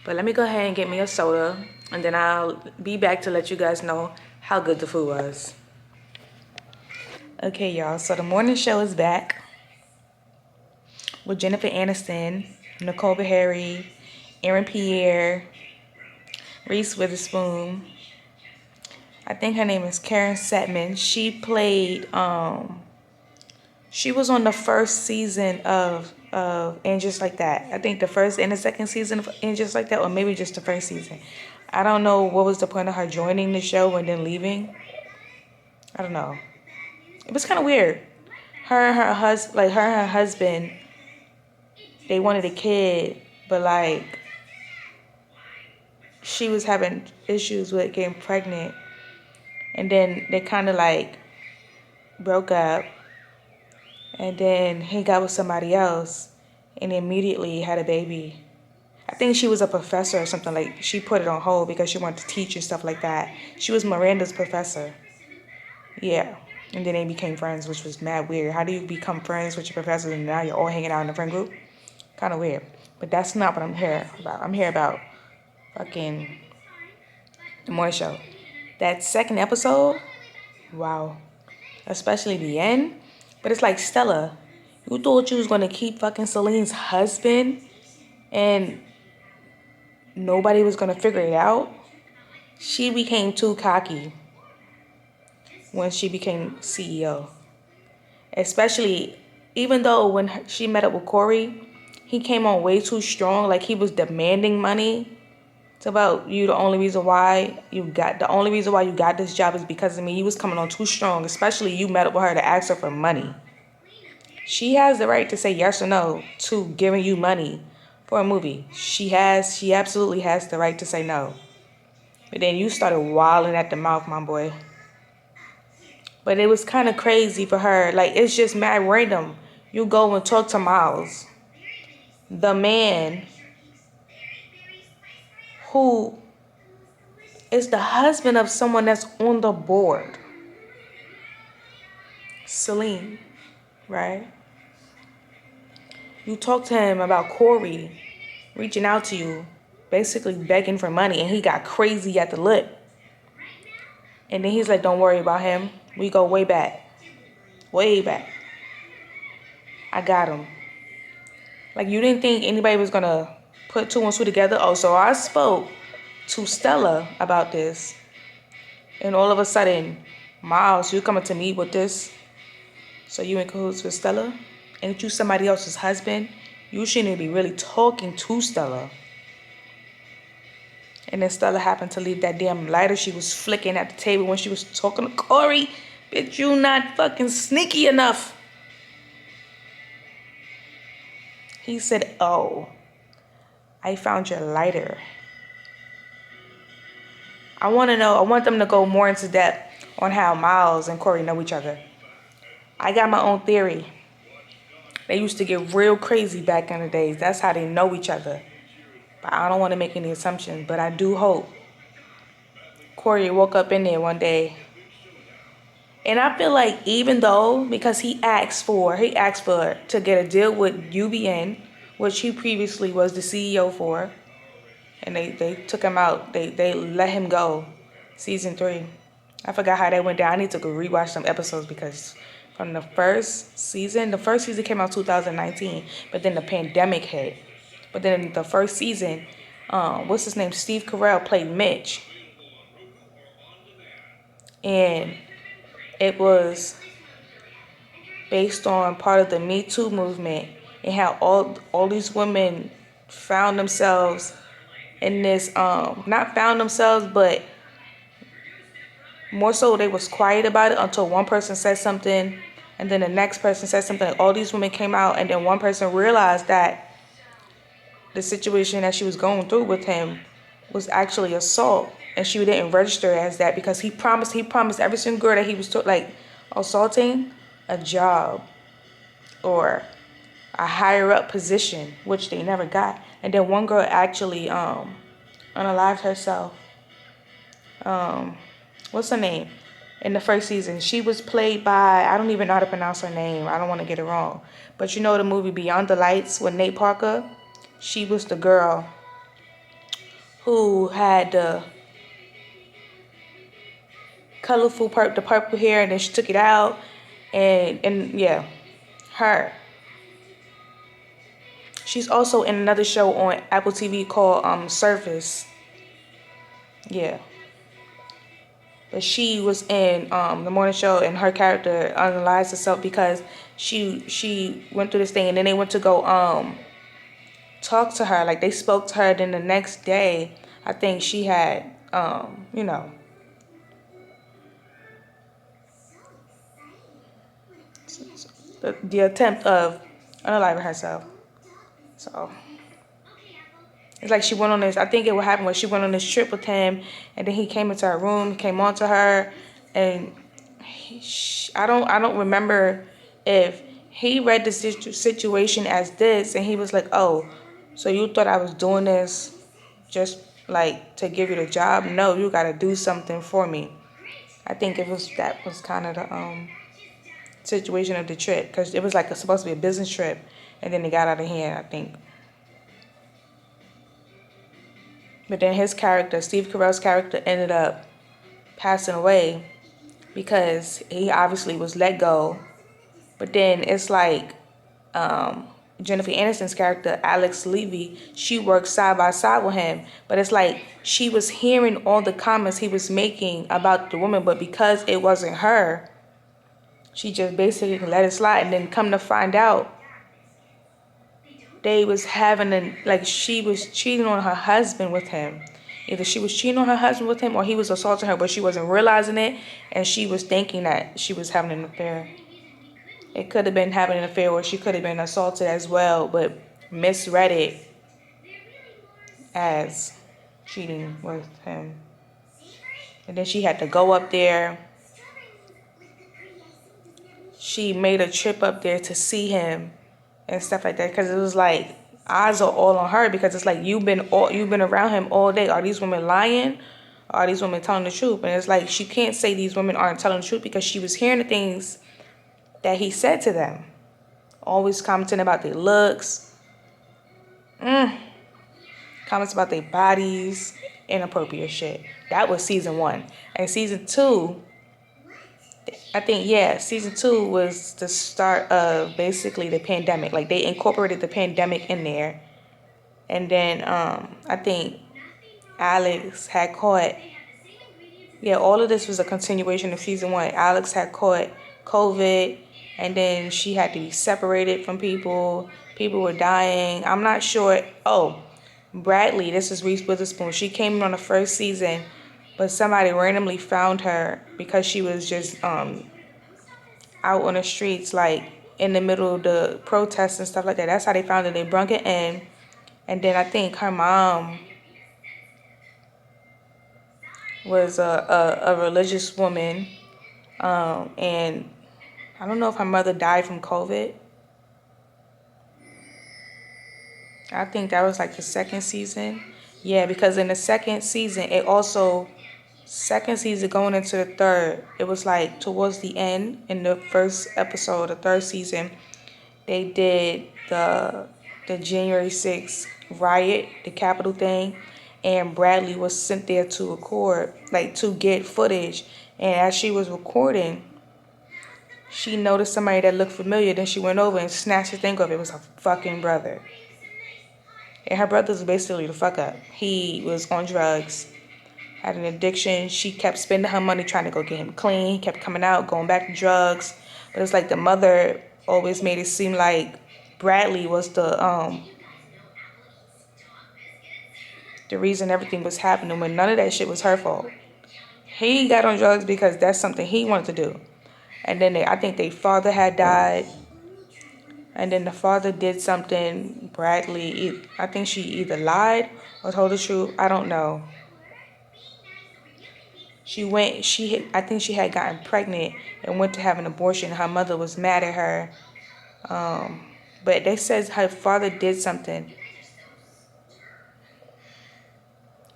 But let me go ahead and get me a soda, and then I'll be back to let you guys know how good the food was. Okay, y'all, so the morning show is back with Jennifer Aniston, Nicole Beharie, Aaron Pierre, Reese Witherspoon. I think her name is Karen Setman. She played, she was on the first season of And Just Like That. I think the first and the second season of And Just Like That, or maybe just the first season. I don't know what was the point of her joining the show and then leaving. I don't know. It was kind of weird. Her and her husband, they wanted a kid, but like she was having issues with getting pregnant, and then they kind of like broke up, and then he got with somebody else and immediately had a baby. I think she was a professor or something, like she put it on hold because she wanted to teach and stuff like that. She was Miranda's professor. Yeah. And then they became friends, which was mad weird. How do you become friends with your professors and now you're all hanging out in a friend group? Kind of weird. But that's not what I'm here about. I'm here about fucking the morning show. That second episode, wow. Especially the end. But it's like, Stella, you thought you was going to keep fucking Celine's husband and nobody was going to figure it out? She became too cocky when she became CEO. Especially, even though when she met up with Corey, he came on way too strong. Like he was demanding money. It's about you. The only reason why you got this job is because of me. He was coming on too strong. Especially you met up with her to ask her for money. She has the right to say yes or no to giving you money for a movie. She absolutely has the right to say no. But then you started wilding at the mouth, my boy. But it was kind of crazy for her. Like, it's just mad random. You go and talk to Miles, the man who is the husband of someone that's on the board. Celine, right? You talk to him about Corey reaching out to you, basically begging for money, and he got crazy at the lip. And then he's like, don't worry about him. We go way back. Way back. I got him. Like, you didn't think anybody was going to put two and two together? Oh, so I spoke to Stella about this. And all of a sudden, Miles, you coming to me with this? So you in cahoots with Stella? Ain't you somebody else's husband? You shouldn't be really talking to Stella. And then Stella happened to leave that damn lighter she was flicking at the table when she was talking to Corey. Bitch, you not fucking sneaky enough. He said, oh, I found your lighter. I want them to go more into depth on how Miles and Corey know each other. I got my own theory. They used to get real crazy back in the days. That's how they know each other. But I don't want to make any assumptions, but I do hope Corey woke up in there one day And I feel like even though, because he asked for to get a deal with UBN, which he previously was the CEO for, and they took him out. They let him go. Season 3. I forgot how that went down. I need to go rewatch some episodes because from the first season came out 2019, but then the pandemic hit. But then the first season, what's his name? Steve Carell played Mitch, and it was based on part of the Me Too movement and how all these women found themselves in this not found themselves, but more so they was quiet about it until one person said something, and then the next person said something. All these women came out, and then one person realized that the situation that she was going through with him was actually assault, and she didn't register as that because he promised every single girl that he was like assaulting a job or a higher up position, which they never got. And then one girl actually unalived herself. What's her name? In the first season, she was played by, I don't even know how to pronounce her name. I don't want to get it wrong. But you know the movie Beyond the Lights with Nate Parker? She was the girl who had the colorful the purple hair, and then she took it out, and yeah, her. She's also in another show on Apple TV called Surface. Yeah. But she was in the morning show, and her character unalized herself because she went through this thing, and then they went to go talk to her. Like they spoke to her. Then the next day, I think she had the attempt of unaliving herself. So it's like she went on this. I think it what happened was she went on this trip with him, and then he came into her room, came on to her, and I don't remember if he read the situation as this, and he was like, "Oh, so you thought I was doing this just like to give you the job? No, you got to do something for me." I think that was kind of the situation of the trip because it was like supposed to be a business trip, and then it got out of hand, I think. But then his character, Steve Carell's character, ended up passing away because he obviously was let go. But then it's like Jennifer Aniston's character, Alex Levy, she worked side by side with him. But it's like she was hearing all the comments he was making about the woman, but because it wasn't her, she just basically let it slide. And then come to find out, they was she was cheating on her husband with him. Either she was cheating on her husband with him or he was assaulting her, but she wasn't realizing it, and she was thinking that she was having an affair. It could have been having an affair, or she could have been assaulted as well, but misread it as cheating with him. And then she had to go up there. She made a trip up there to see him and stuff like that, because it was like eyes are all on her, because it's like you've been around him all day. Are these women lying? Are these women telling the truth? And it's like she can't say these women aren't telling the truth because she was hearing the things that he said to them. Always commenting about their looks, comments about their bodies, inappropriate shit. That was season 1. And season 2, I think, yeah, season 2 was the start of basically the pandemic. Like they incorporated the pandemic in there. And then I think Alex had caught, yeah, all of this was a continuation of season 1. Alex had caught COVID, and then she had to be separated from people. People were dying. I'm not sure. Oh, Bradley, this is Reese Witherspoon. She came in on the first season, but somebody randomly found her because she was just out on the streets, like in the middle of the protests and stuff like that. That's how they found her. They brung it in, and then I think her mom was a religious woman, and I don't know if her mother died from COVID. I think that was like the second season. Yeah, because in the second season, it also second season going into the third, it was like towards the end in the first episode, the third season, they did the January 6th riot, the Capitol thing, and Bradley was sent there to record, like to get footage. And as she was recording, she noticed somebody that looked familiar. Then she went over and snatched the thing off. It was her fucking brother. And her brother was basically the fuck up. He was on drugs, had an addiction. She kept spending her money trying to go get him clean. He kept coming out, going back to drugs. But it's like the mother always made it seem like Bradley was the reason everything was happening, when none of that shit was her fault. He got on drugs because that's something he wanted to do. And then I think their father had died. And then the father did something. Bradley, I think she either lied or told the truth. I don't know. I think she had gotten pregnant and went to have an abortion. Her mother was mad at her. But they said her father did something.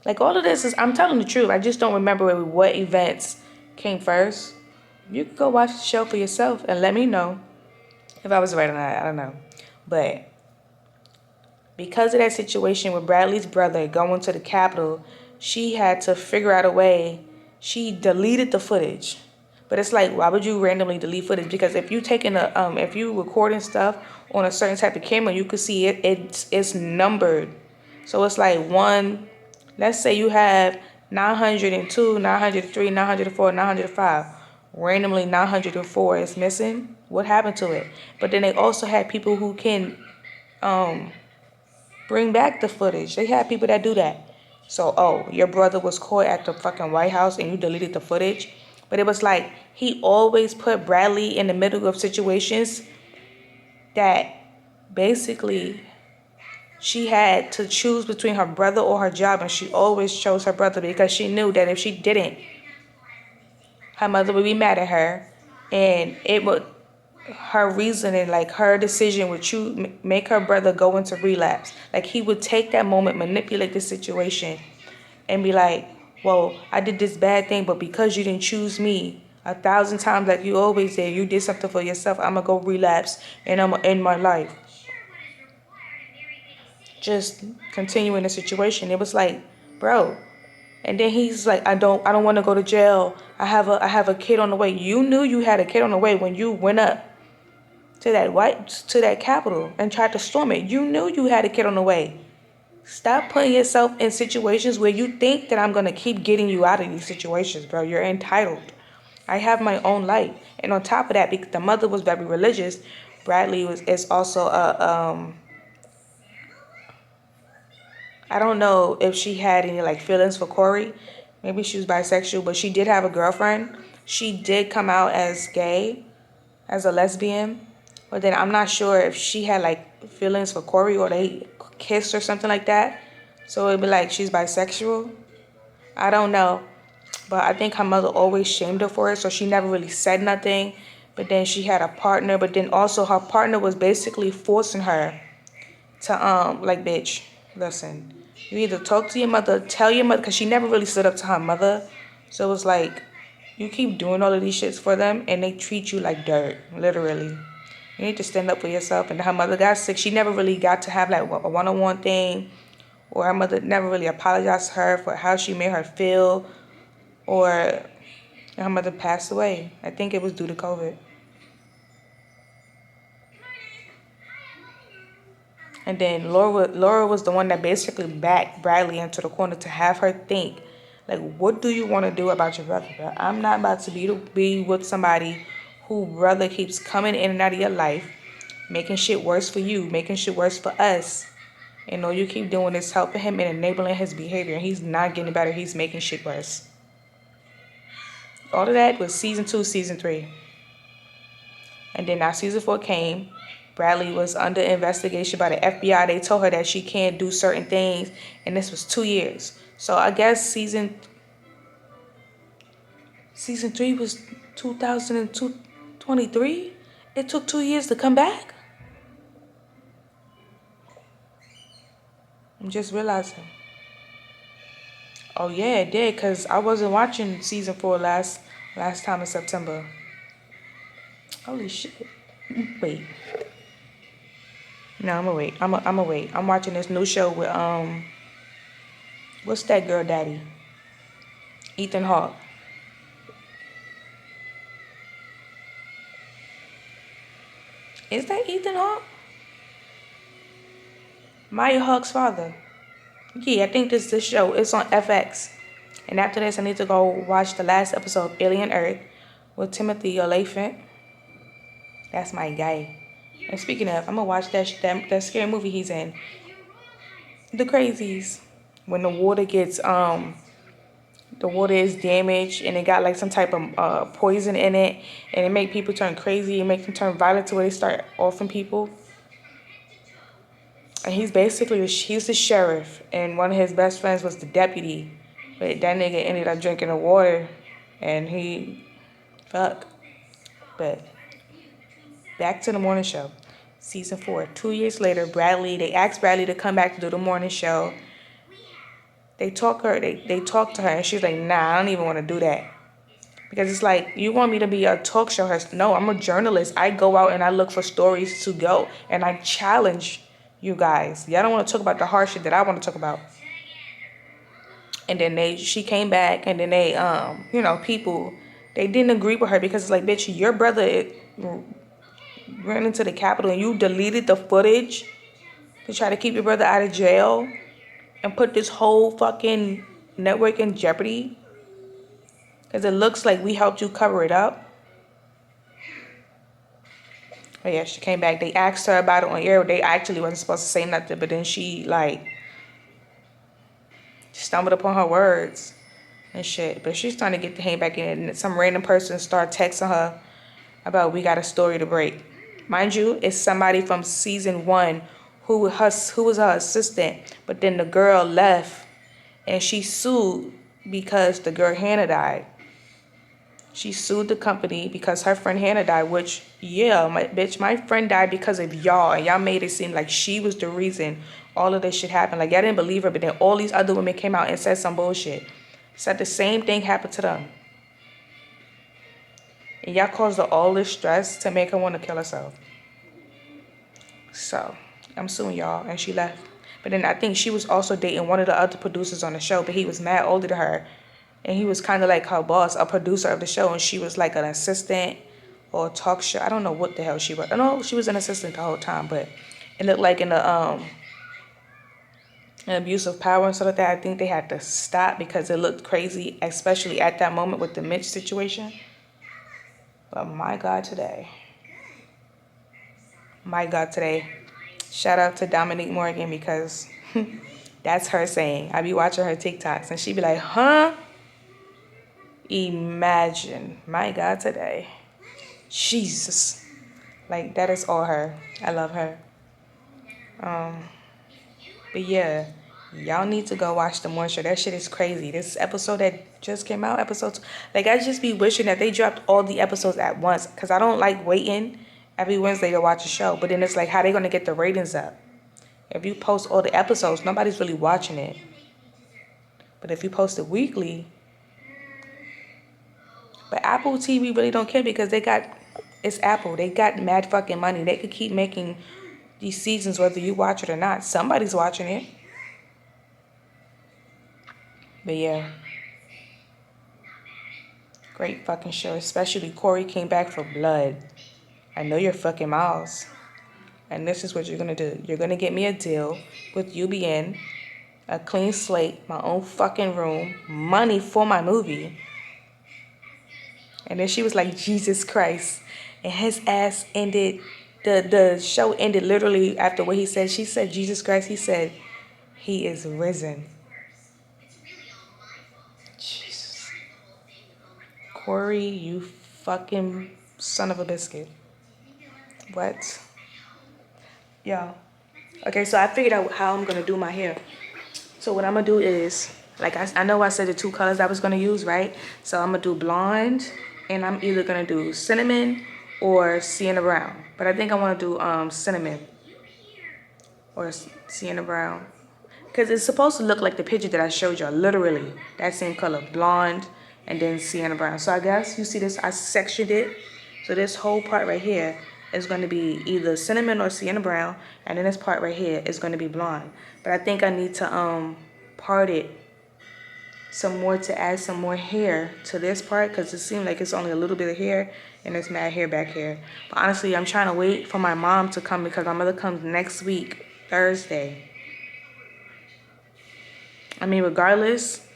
Like all of this is, I'm telling the truth. I just don't remember what events came first. You could go watch the show for yourself and let me know if I was right or not. I don't know. But because of that situation with Bradley's brother going to the Capitol, she had to figure out a way. She deleted the footage. But it's like, why would you randomly delete footage? Because if you if you recording stuff on a certain type of camera, you could see it's numbered. So it's like one, let's say you have 902, 903, 904, 905. Randomly 904 is missing. What happened to it? But then they also had people who can bring back the footage. They had people that do that. So, your brother was caught at the fucking White House and you deleted the footage. But it was like he always put Bradley in the middle of situations that basically she had to choose between her brother or her job, and she always chose her brother because she knew that if she didn't, her mother would be mad at her, and it would, her reasoning, like her decision would make her brother go into relapse. Like he would take that moment, manipulate the situation, and be like, well, I did this bad thing, but because you didn't choose me 1,000 times like you always did, you did something for yourself, I'm gonna go relapse and I'm gonna end my life. Just continuing the situation. It was like, bro. And then he's like, I don't want to go to jail. I have a kid on the way. You knew you had a kid on the way when you went up to that Capitol and tried to storm it. You knew you had a kid on the way. Stop putting yourself in situations where you think that I'm gonna keep getting you out of these situations, bro. You're entitled. I have my own life, and on top of that, because the mother was very religious, Bradley is also a. I don't know if she had any like feelings for Corey. Maybe she was bisexual, but she did have a girlfriend. She did come out as gay, as a lesbian. But then I'm not sure if she had like feelings for Corey or they kissed or something like that. So it'd be like she's bisexual. I don't know. But I think her mother always shamed her for it, so she never really said nothing. But then she had a partner, but then also her partner was basically forcing her to like, bitch, listen, you either talk to your mother, tell your mother, because she never really stood up to her mother. So it was like, you keep doing all of these shits for them and they treat you like dirt, literally. You need to stand up for yourself. And her mother got sick. She never really got to have like a one-on-one thing, or her mother never really apologized to her for how she made her feel, or her mother passed away. I think it was due to COVID. And then Laura was the one that basically backed Bradley into the corner to have her think, like, what do you want to do about your brother, bro? I'm not about to be with somebody who brother keeps coming in and out of your life, making shit worse for you, making shit worse for us. And all you keep doing is helping him and enabling his behavior. He's not getting better. He's making shit worse. All of that was season 2, season 3. And then now season 4 came. Bradley was under investigation by the FBI. They told her that she can't do certain things, and this was 2 years. So I guess season 3 was 2023. It took 2 years to come back. I'm just realizing. Oh yeah, it did, cause I wasn't watching season 4 last time in September. Holy shit. Wait. No, I'm gonna wait. I'm gonna wait. I'm watching this new show with what's that girl daddy? Ethan Hawke. Is that Ethan Hawke? Maya Hawke's father. Yeah, I think this show. It's on FX. And after this, I need to go watch the last episode of Alien Earth with Timothy Olyphant. That's my guy. And speaking of, I'm gonna watch that scary movie he's in, The Crazies. When the water is damaged and it got like some type of poison in it, and it make people turn crazy and make them turn violent to where they start offing people. And he's the sheriff, and one of his best friends was the deputy, but that nigga ended up drinking the water, and he fuck. But back to the morning show, season 4. 2 years later, they asked Bradley to come back to do the morning show. They talk to her, and she's like, nah, I don't even want to do that. Because it's like, you want me to be a talk show host? No, I'm a journalist. I go out and I look for stories to go, and I challenge you guys. Y'all don't want to talk about the hard shit that I want to talk about. And then she came back, and then people, they didn't agree with her because it's like, bitch, your brother ran into the Capitol and you deleted the footage to try to keep your brother out of jail and put this whole fucking network in jeopardy because it looks like we helped you cover it up. But yeah, she came back. They asked her about it on air. They actually wasn't supposed to say nothing, but then she stumbled upon her words and shit. But she's trying to get the hang back in, and some random person started texting her about, we got a story to break. Mind you, it's somebody from season 1 who was her assistant, but then the girl left and she sued because the girl Hannah died. She sued the company because her friend Hannah died, which, yeah, my friend died because of y'all, and y'all made it seem like she was the reason all of this shit happened. Like, y'all didn't believe her, but then all these other women came out and said some bullshit. Said the same thing happened to them. And y'all caused her all this stress to make her want to kill herself. So, I'm suing y'all, and she left. But then I think she was also dating one of the other producers on the show, but he was mad older than her. And he was kind of like her boss, a producer of the show, and she was like an assistant or a talk show. I don't know what the hell she was. I know she was an assistant the whole time, but it looked like in the an abuse of power and stuff like that. I think they had to stop because it looked crazy, especially at that moment with the Mitch situation. But my God, today. Shout out to Dominique Morgan because that's her saying. I be watching her TikToks and she be like, huh? Imagine. My God, today. Jesus. Like, that is all her. I love her. But yeah, y'all need to go watch the morning show. That shit is crazy. This episode that just came out, like, I just be wishing that they dropped all the episodes at once, because I don't like waiting every Wednesday to watch a show. But then it's like, how they gonna get the ratings up? If you post all the episodes, nobody's really watching it. But if you post it weekly, but Apple TV really don't care because it's Apple. They got mad fucking money. They could keep making these seasons whether you watch it or not. Somebody's watching it. But yeah. Great fucking show. Especially Corey came back for blood. I know you're fucking Miles. And this is what you're going to do. You're going to get me a deal with UBN, a clean slate, my own fucking room, money for my movie. And then she was like, Jesus Christ. And his ass ended, the show ended literally after what he said. She said, Jesus Christ. He said, he is risen. Jesus. Corey, you fucking son of a biscuit. What? Yo. Okay, so I figured out how I'm going to do my hair. So what I'm going to do is, like I know I said the 2 colors I was going to use, right? So I'm going to do blonde, and I'm either going to do cinnamon or sienna brown. But I think I want to do cinnamon or sienna brown. Because it's supposed to look like the picture that I showed y'all. Literally. That same color. Blonde and then sienna brown. So I guess you see this. I sectioned it. So this whole part right here is going to be either cinnamon or sienna brown. And then this part right here is going to be blonde. But I think I need to part it some more to add some more hair to this part, because it seemed like it's only a little bit of hair and there's mad hair back here. But honestly, I'm trying to wait for my mom to come because my mother comes next week, Thursday. I mean, regardless,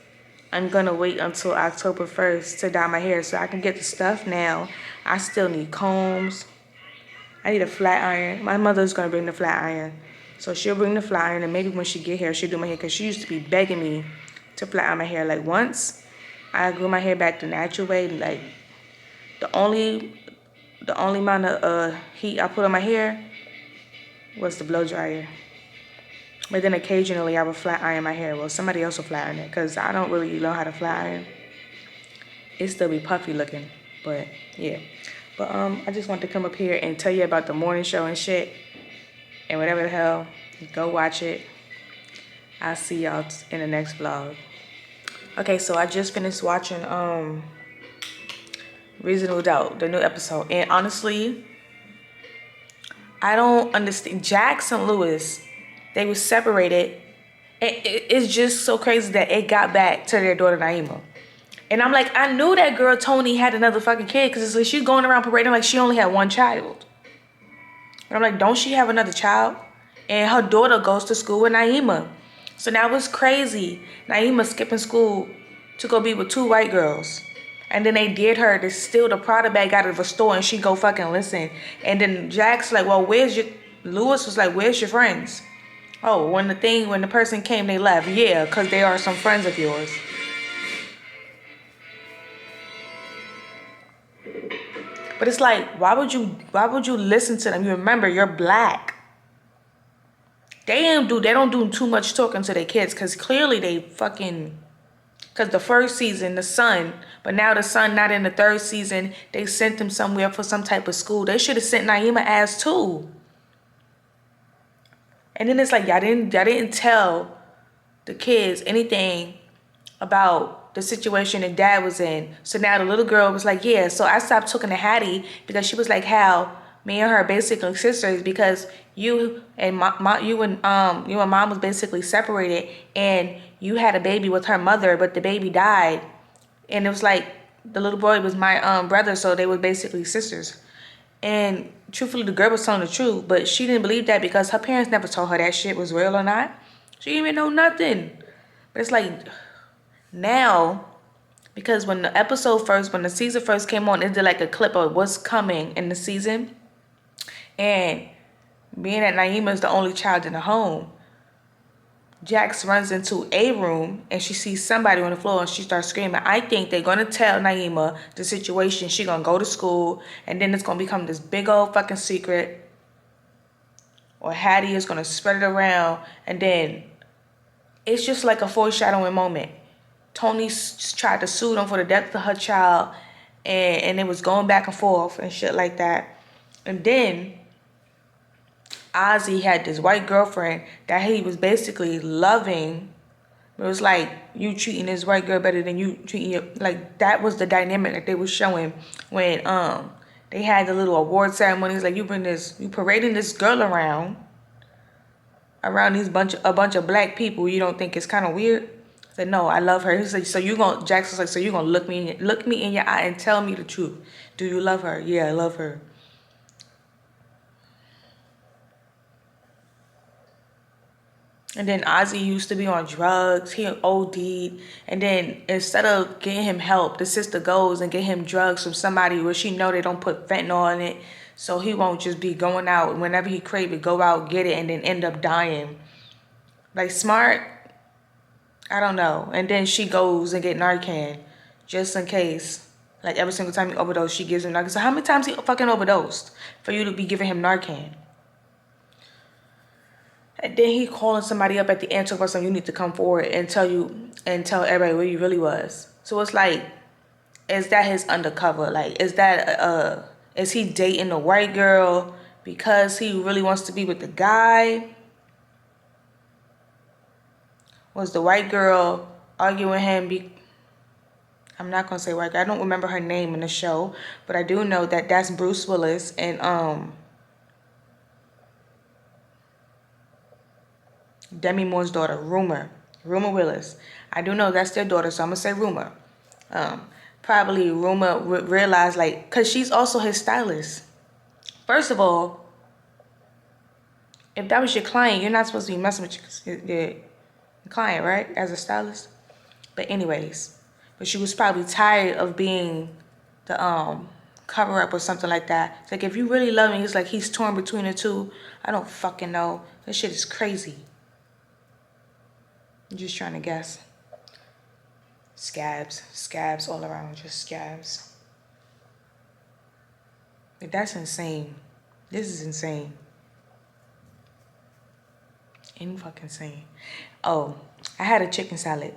I'm gonna wait until October 1st to dye my hair so I can get the stuff now. I still need combs. I need a flat iron. My mother's gonna bring the flat iron. So she'll bring the flat iron, and maybe when she get here, she'll do my hair, because she used to be begging me to flat iron my hair. Like, once I grew my hair back the natural way, like the only amount of heat I put on my hair was the blow dryer. But then occasionally I would flat iron my hair. Well, somebody else will flat iron it, because I don't really know how to flat iron. It still be puffy looking, but yeah. But I just wanted to come up here and tell you about the morning show and shit, and whatever the hell, go watch it. I'll see y'all in the next vlog. Okay, so I just finished watching Reasonable Doubt, the new episode, and honestly, I don't understand. Jax and Lewis, they were separated. It's just so crazy that it got back to their daughter Naima. And I'm like, I knew that girl Tony had another fucking kid, because it's like she's going around parading like she only had one child. And I'm like, don't she have another child? And her daughter goes to school with Naima. So now it's crazy. Naima skipping school to go be with two white girls. And then they did her to steal the Prada bag out of a store, and she go fucking listen. And then Jack's like, well, Lewis was like, where's your friends? Oh, when the person came, they left. Yeah, because they are some friends of yours. But it's like, why would you listen to them? You remember, you're black. They don't do too much talking to their kids, because clearly because the first season, the son, but now the son not in the third season, they sent him somewhere for some type of school. They should have sent Naima ass too. And then it's like, y'all didn't tell the kids anything about the situation that dad was in. So now the little girl was like, yeah, so I stopped talking to Hattie, because she was like, how me and her are basically sisters, because you and mom was basically separated, and you had a baby with her mother, but the baby died. And it was like, the little boy was my brother, so they were basically sisters. And truthfully, the girl was telling the truth, but she didn't believe that, because her parents never told her that shit was real or not. She didn't even know nothing. But it's like, now, because when the season first came on, it did like a clip of what's coming in the season. And being that Naima is the only child in the home, Jax runs into a room and she sees somebody on the floor and she starts screaming. I think they're going to tell Naima the situation. She's going to go to school, and then it's going to become this big old fucking secret. Or Hattie is going to spread it around, and then it's just like a foreshadowing moment. Tony tried to sue them for the death of her child, and it was going back and forth and shit like that. And then Ozzy had this white girlfriend that he was basically loving. It was like, you treating this white girl better than you treating your, like, that was the dynamic that they were showing when they had the little award ceremonies. Like, you parading this girl around a bunch of black people. You don't think it's kind of weird? I said, no, I love her. He said, Jackson's like, so you gonna look me in your eye and tell me the truth. Do you love her? Yeah, I love her. And then Ozzy used to be on drugs. He OD'd. And then instead of getting him help, the sister goes and get him drugs from somebody where she know they don't put fentanyl in it. So he won't just be going out. Whenever he crave it, go out, get it, and then end up dying. Like, smart? I don't know. And then she goes and get Narcan just in case. Like, every single time he overdose, she gives him Narcan. So how many times he fucking overdosed for you to be giving him Narcan? And then he calling somebody up at the end, talking about something, you need to come forward and tell everybody where you really was. So it's like, is that his undercover? Like, is he dating a white girl because he really wants to be with the guy? was the white girl arguing with him. I'm not gonna say white girl. I don't remember her name in the show, but I do know that that's Bruce Willis and Demi Moore's daughter, Rumor Willis. I do know that's their daughter, so I'm gonna say Rumor. Probably Rumor realized, like, cause she's also his stylist. First of all, if that was your client, you're not supposed to be messing with your client, right? As a stylist. But anyways, but she was probably tired of being the cover up or something like that. It's like, if you really love me, it's like he's torn between the two. I don't fucking know. This shit is crazy. I'm just trying to guess. Scabs all around, just scabs. Like, that's insane. This is insane. Fucking insane. Oh, I had a chicken salad.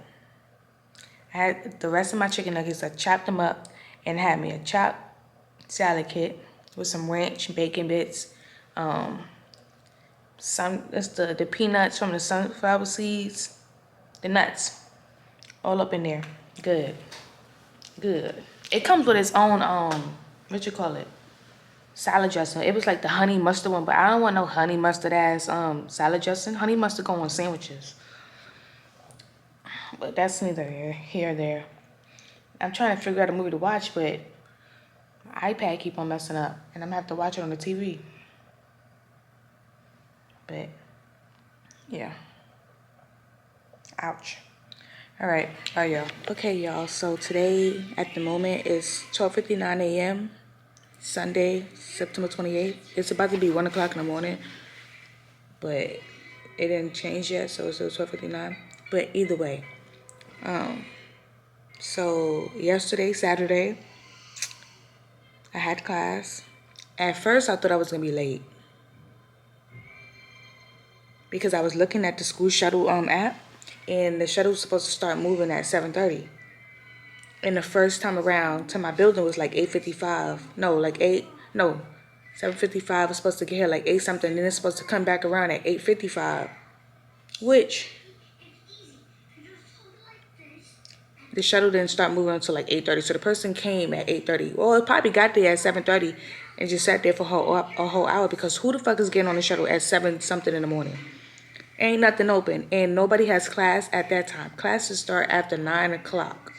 I had the rest of my chicken nuggets. I chopped them up and had me a chopped salad kit with some ranch, bacon bits, that's the peanuts from the sunflower seeds, the nuts, all up in there. Good. It comes with its own what you call it? Salad dressing. It was like the honey mustard one, but I don't want no honey mustard ass salad dressing. Honey mustard go on sandwiches. But that's neither here or there. I'm trying to figure out a movie to watch, but my iPad keep on messing up, and I'm gonna have to watch it on the TV. But yeah. Ouch. All right, y'all. Okay, y'all. So today, at the moment, is 12:59 a.m. Sunday, September 28th. It's about to be 1 o'clock in the morning, but it didn't change yet, so it's still 12:59. But either way, so yesterday, Saturday, I had class. At first, I thought I was gonna be late because I was looking at the school shuttle app, and the shuttle was supposed to start moving at 7:30. And the first time around to my building was like 8:55. No, like 7:55 was supposed to get here like 8 something. Then it's supposed to come back around at 8:55, which the shuttle didn't start moving until like 8:30. So the person came at 8:30. Well, it probably got there at 7:30 and just sat there for a whole hour, because who the fuck is getting on the shuttle at 7 something in the morning? Ain't nothing open, and nobody has class at that time. Classes start after 9 o'clock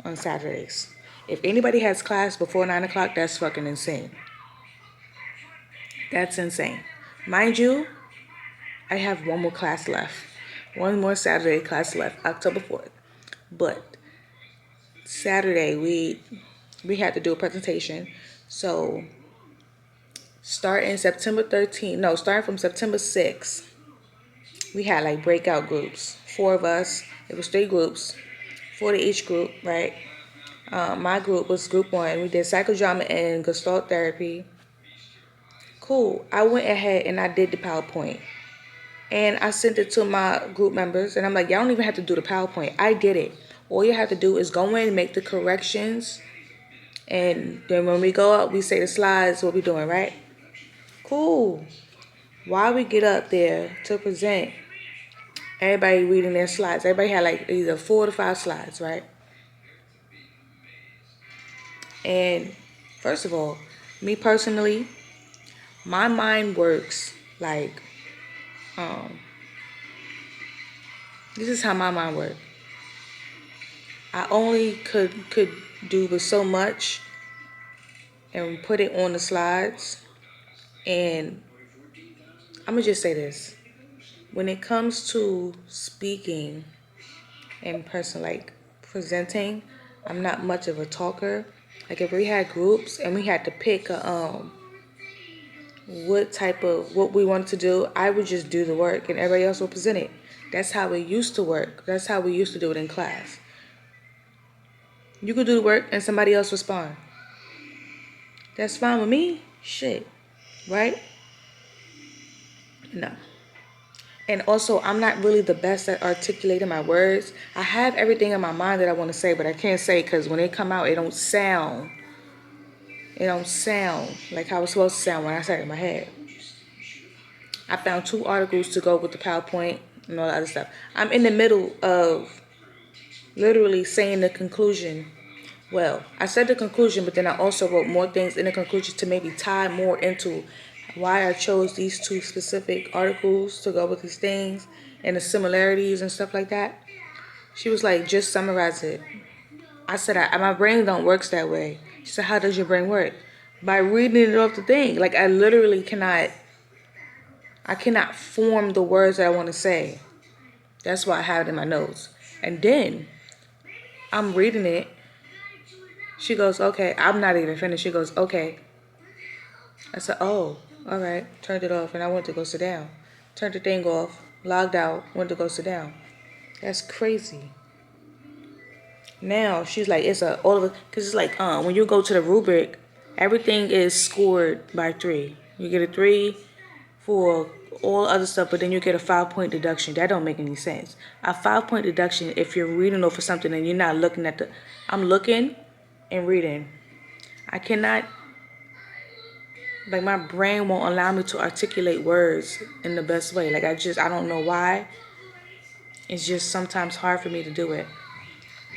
on Saturdays. If anybody has class before 9 o'clock, that's fucking insane. That's insane. Mind you, I have one more class left. One more Saturday class left, October 4th. But Saturday, we had to do a presentation. So starting from September 6th, we had like breakout groups. 4 of us. It was 3 groups. 4 to each group, right? My group was group 1. We did psychodrama and gestalt therapy. Cool. I went ahead and I did the PowerPoint. And I sent it to my group members. And I'm like, y'all don't even have to do the PowerPoint. I did it. All you have to do is go in, make the corrections. And then when we go up, we say the slides, what we doing, right? Cool. While we get up there to present, everybody reading their slides. Everybody had like either 4 to 5 slides, right? And first of all, me personally, my mind works like, this is how my mind works. I only could do with so much and put it on the slides. And I'm gonna just say this. When it comes to speaking in person, like presenting, I'm not much of a talker. Like if we had groups and we had to pick what we wanted to do, I would just do the work and everybody else would present it. That's how it used to work. That's how we used to do it in class. You could do the work and somebody else respond. That's fine with me. Shit. Right? No. And also, I'm not really the best at articulating my words. I have everything in my mind that I want to say, but I can't say because when they come out, it don't sound like how it's supposed to sound when I say it in my head. I found 2 articles to go with the PowerPoint, and all that other stuff. I'm in the middle of literally saying the conclusion. Well, I said the conclusion, but then I also wrote more things in the conclusion to maybe tie more into why I chose these two specific articles to go with these things and the similarities and stuff like that. She was like, just summarize it. I said, my brain don't works that way. She said, how does your brain work? By reading it off the thing. Like, I literally cannot form the words that I want to say. That's why I have it in my notes. And then I'm reading it. She goes, okay. I'm not even finished. She goes, okay. I said, oh, all right. Turned it off and I went to go sit down. Turned the thing off, logged out, went to go sit down. That's crazy. Now she's like, it's all of it, because it's like when you go to the rubric, everything is scored by 3. You get a 3 for all other stuff, but then you get a 5-point deduction. That don't make any sense. A 5-point deduction if you're reading over something and you're not looking at I'm looking and reading. I cannot, like, my brain won't allow me to articulate words in the best way. Like, I don't know why. It's just sometimes hard for me to do it.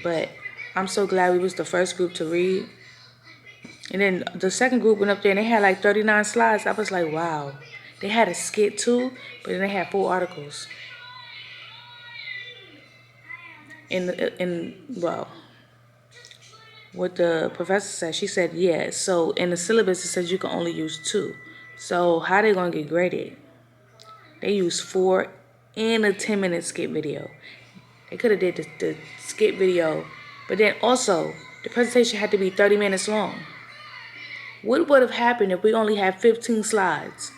But I'm so glad we was the first group to read. And then the second group went up there and they had like 39 slides. I was like, wow. They had a skit too, but then they had 4 articles. Well, what the professor said, she said, yeah. So in the syllabus, it says you can only use 2. So how they going to get graded? They used 4 and a 10-minute skit video. They could have did the skit video, but then also the presentation had to be 30 minutes long. What would have happened if we only had 15 slides?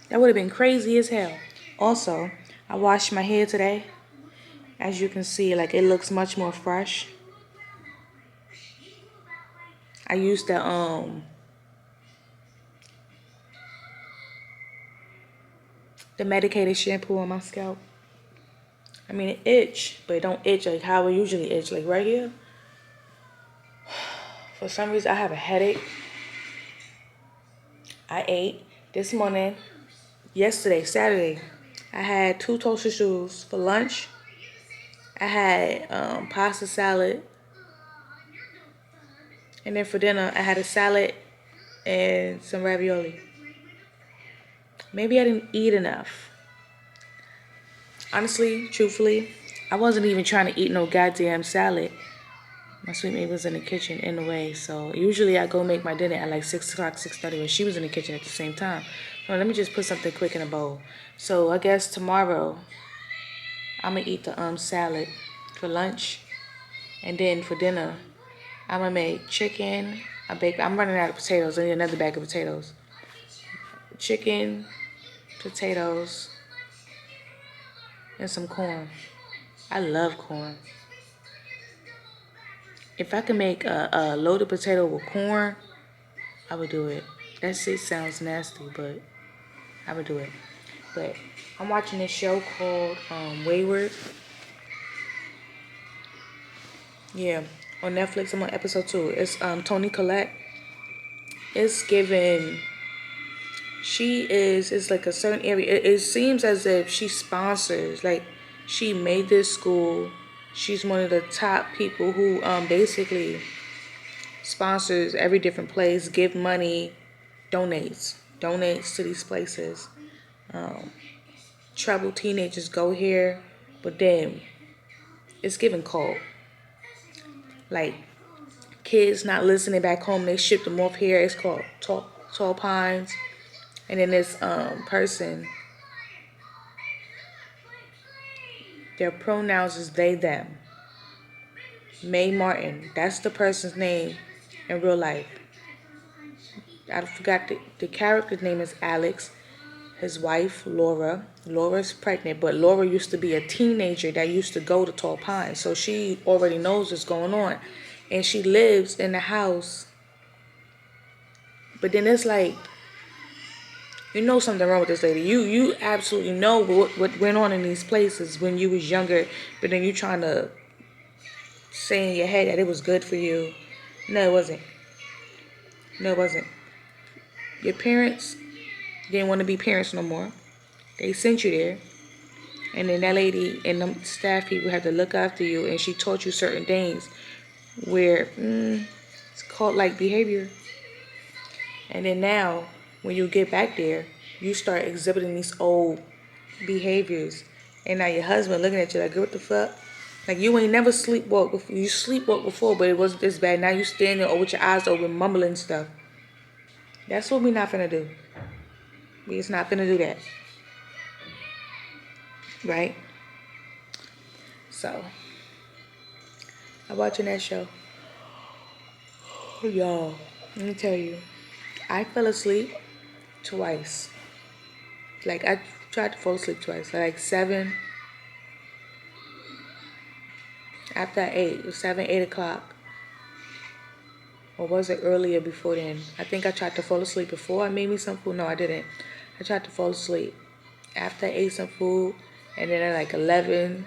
That would have been crazy as hell. Also, I washed my hair today. As you can see, like, it looks much more fresh. I used the medicated shampoo on my scalp. I mean, it itch, but it don't itch like how it usually itch. Like right here. For some reason, I have a headache. I ate this morning, yesterday, Saturday. I had 2 toasted shoes for lunch. I had pasta salad. And then for dinner, I had a salad and some ravioli. Maybe I didn't eat enough. Honestly, truthfully, I wasn't even trying to eat no goddamn salad. My sweet mate was in the kitchen in the way, so usually I go make my dinner at like 6 o'clock, 6:30 when she was in the kitchen at the same time. So let me just put something quick in a bowl. So I guess tomorrow I'm gonna eat the salad for lunch, and then for dinner I'm gonna make chicken. I'm running out of potatoes. I need another bag of potatoes. Chicken, potatoes, and some corn. I love corn. If I could make a loaded potato with corn, I would do it. That shit sounds nasty, but I would do it. But I'm watching this show called Wayward. Yeah, on Netflix. I'm on episode 2. It's Toni Collette. It's given. It's like a certain area. It seems as if she sponsors, like, she made this school. She's one of the top people who basically sponsors every different place, give money, donates to these places. Troubled teenagers go here, but then it's giving cold. Like, kids not listening back home, they ship them off here. It's called Tall Pines. And then this person, their pronouns is they, them. Mae Martin, that's the person's name in real life. I forgot the character's name is Alex. His wife, Laura. Laura's pregnant, but Laura used to be a teenager that used to go to Tall Pines. So she already knows what's going on. And she lives in the house. But then it's like, you know something wrong with this lady. You absolutely know what went on in these places when you was younger, but then you trying to say in your head that it was good for you. No, it wasn't. No, it wasn't. Your parents didn't want to be parents no more. They sent you there. And then that lady and them staff people had to look after you, and she taught you certain things where it's called like behavior. And then now, when you get back there, you start exhibiting these old behaviors. And now your husband looking at you like, what the fuck? Like you ain't never sleepwalk before. You sleepwalk before, but it wasn't this bad. Now you standing there with your eyes open, mumbling stuff. That's what we not finna do. We just not finna do that. Right? So, I'm watching that show. Y'all, let me tell you. I fell asleep twice. Like, I tried to fall asleep twice. Like 7, after 8. It was 7, 8 o'clock. Or was it earlier before then? I think I tried to fall asleep before I made me some food. No, I didn't. I tried to fall asleep after I ate some food. And then at like 11,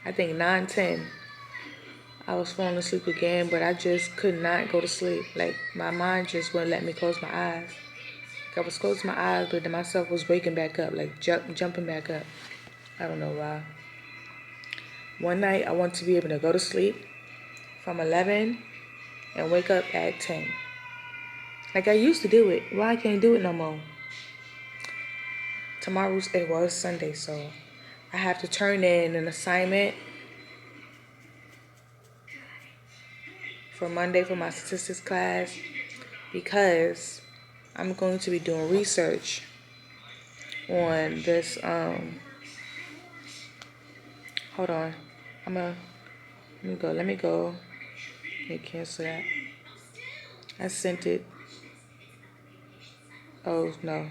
I think 9, 10, I was falling asleep again. But I just could not go to sleep. Like, my mind just wouldn't let me close my eyes. Like, I was closing my eyes, but then myself was waking back up. Like, jumping back up. I don't know why. One night, I want to be able to go to sleep from 11 and wake up at 10. Like I used to do it. Why I can't do it no more? It was Sunday, so I have to turn in an assignment for Monday for my statistics class because I'm going to be doing research on this. Hold on. Let me go. Let me cancel that. I sent it. Oh, no.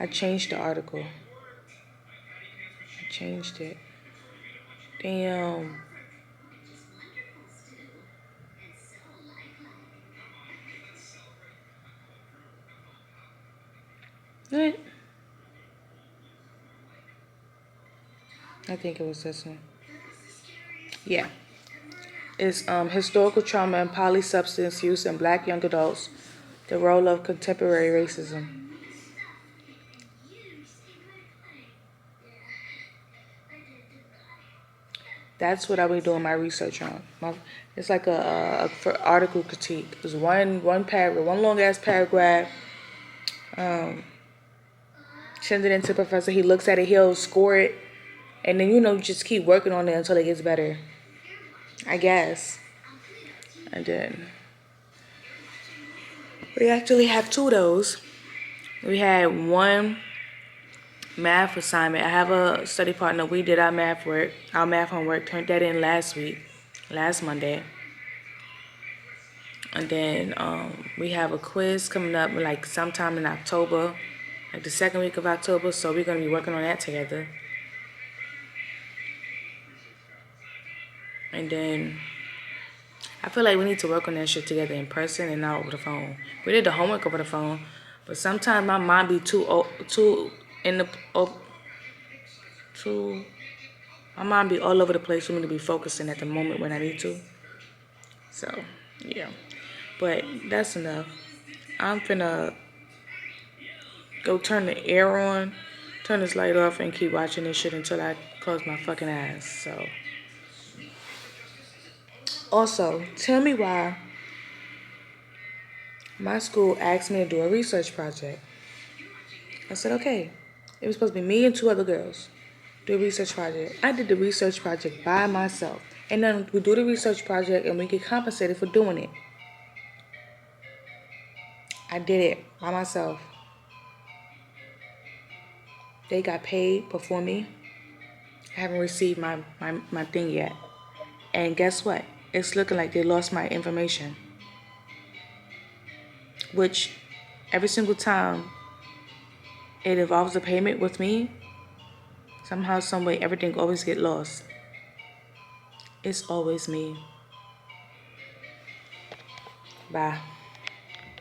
I changed the article. I changed it. Damn. What? I think it was this one. Yeah. It's historical trauma and polysubstance use in black young adults, the role of contemporary racism. That's what I'll be doing my research on. It's like for article critique. It's one paragraph, one long ass paragraph. Send it into the professor. He looks at it. He'll score it, and then just keep working on it until it gets better. I guess. And then we actually have 2 of those. We had one math assignment. I have a study partner. We did our math homework, turned that in last Monday. And then we have a quiz coming up like sometime in October, like the second week of October. So we're going to be working on that together. And then I feel like we need to work on that shit together in person and not over the phone. We did the homework over the phone, but sometimes my mind be my mind be all over the place for me to be focusing at the moment when I need to. So, yeah. But that's enough. I'm finna go turn the air on, turn this light off, and keep watching this shit until I close my fucking eyes. So, also, tell me why my school asked me to do a research project. I said, okay. It was supposed to be me and 2 other girls. Do a research project. I did the research project by myself. And then we do the research project and we get compensated for doing it. I did it by myself. They got paid before me. I haven't received my thing yet. And guess what? It's looking like they lost my information. Which every single time it involves a payment with me, somehow, some way, everything always get lost. It's always me. Bye.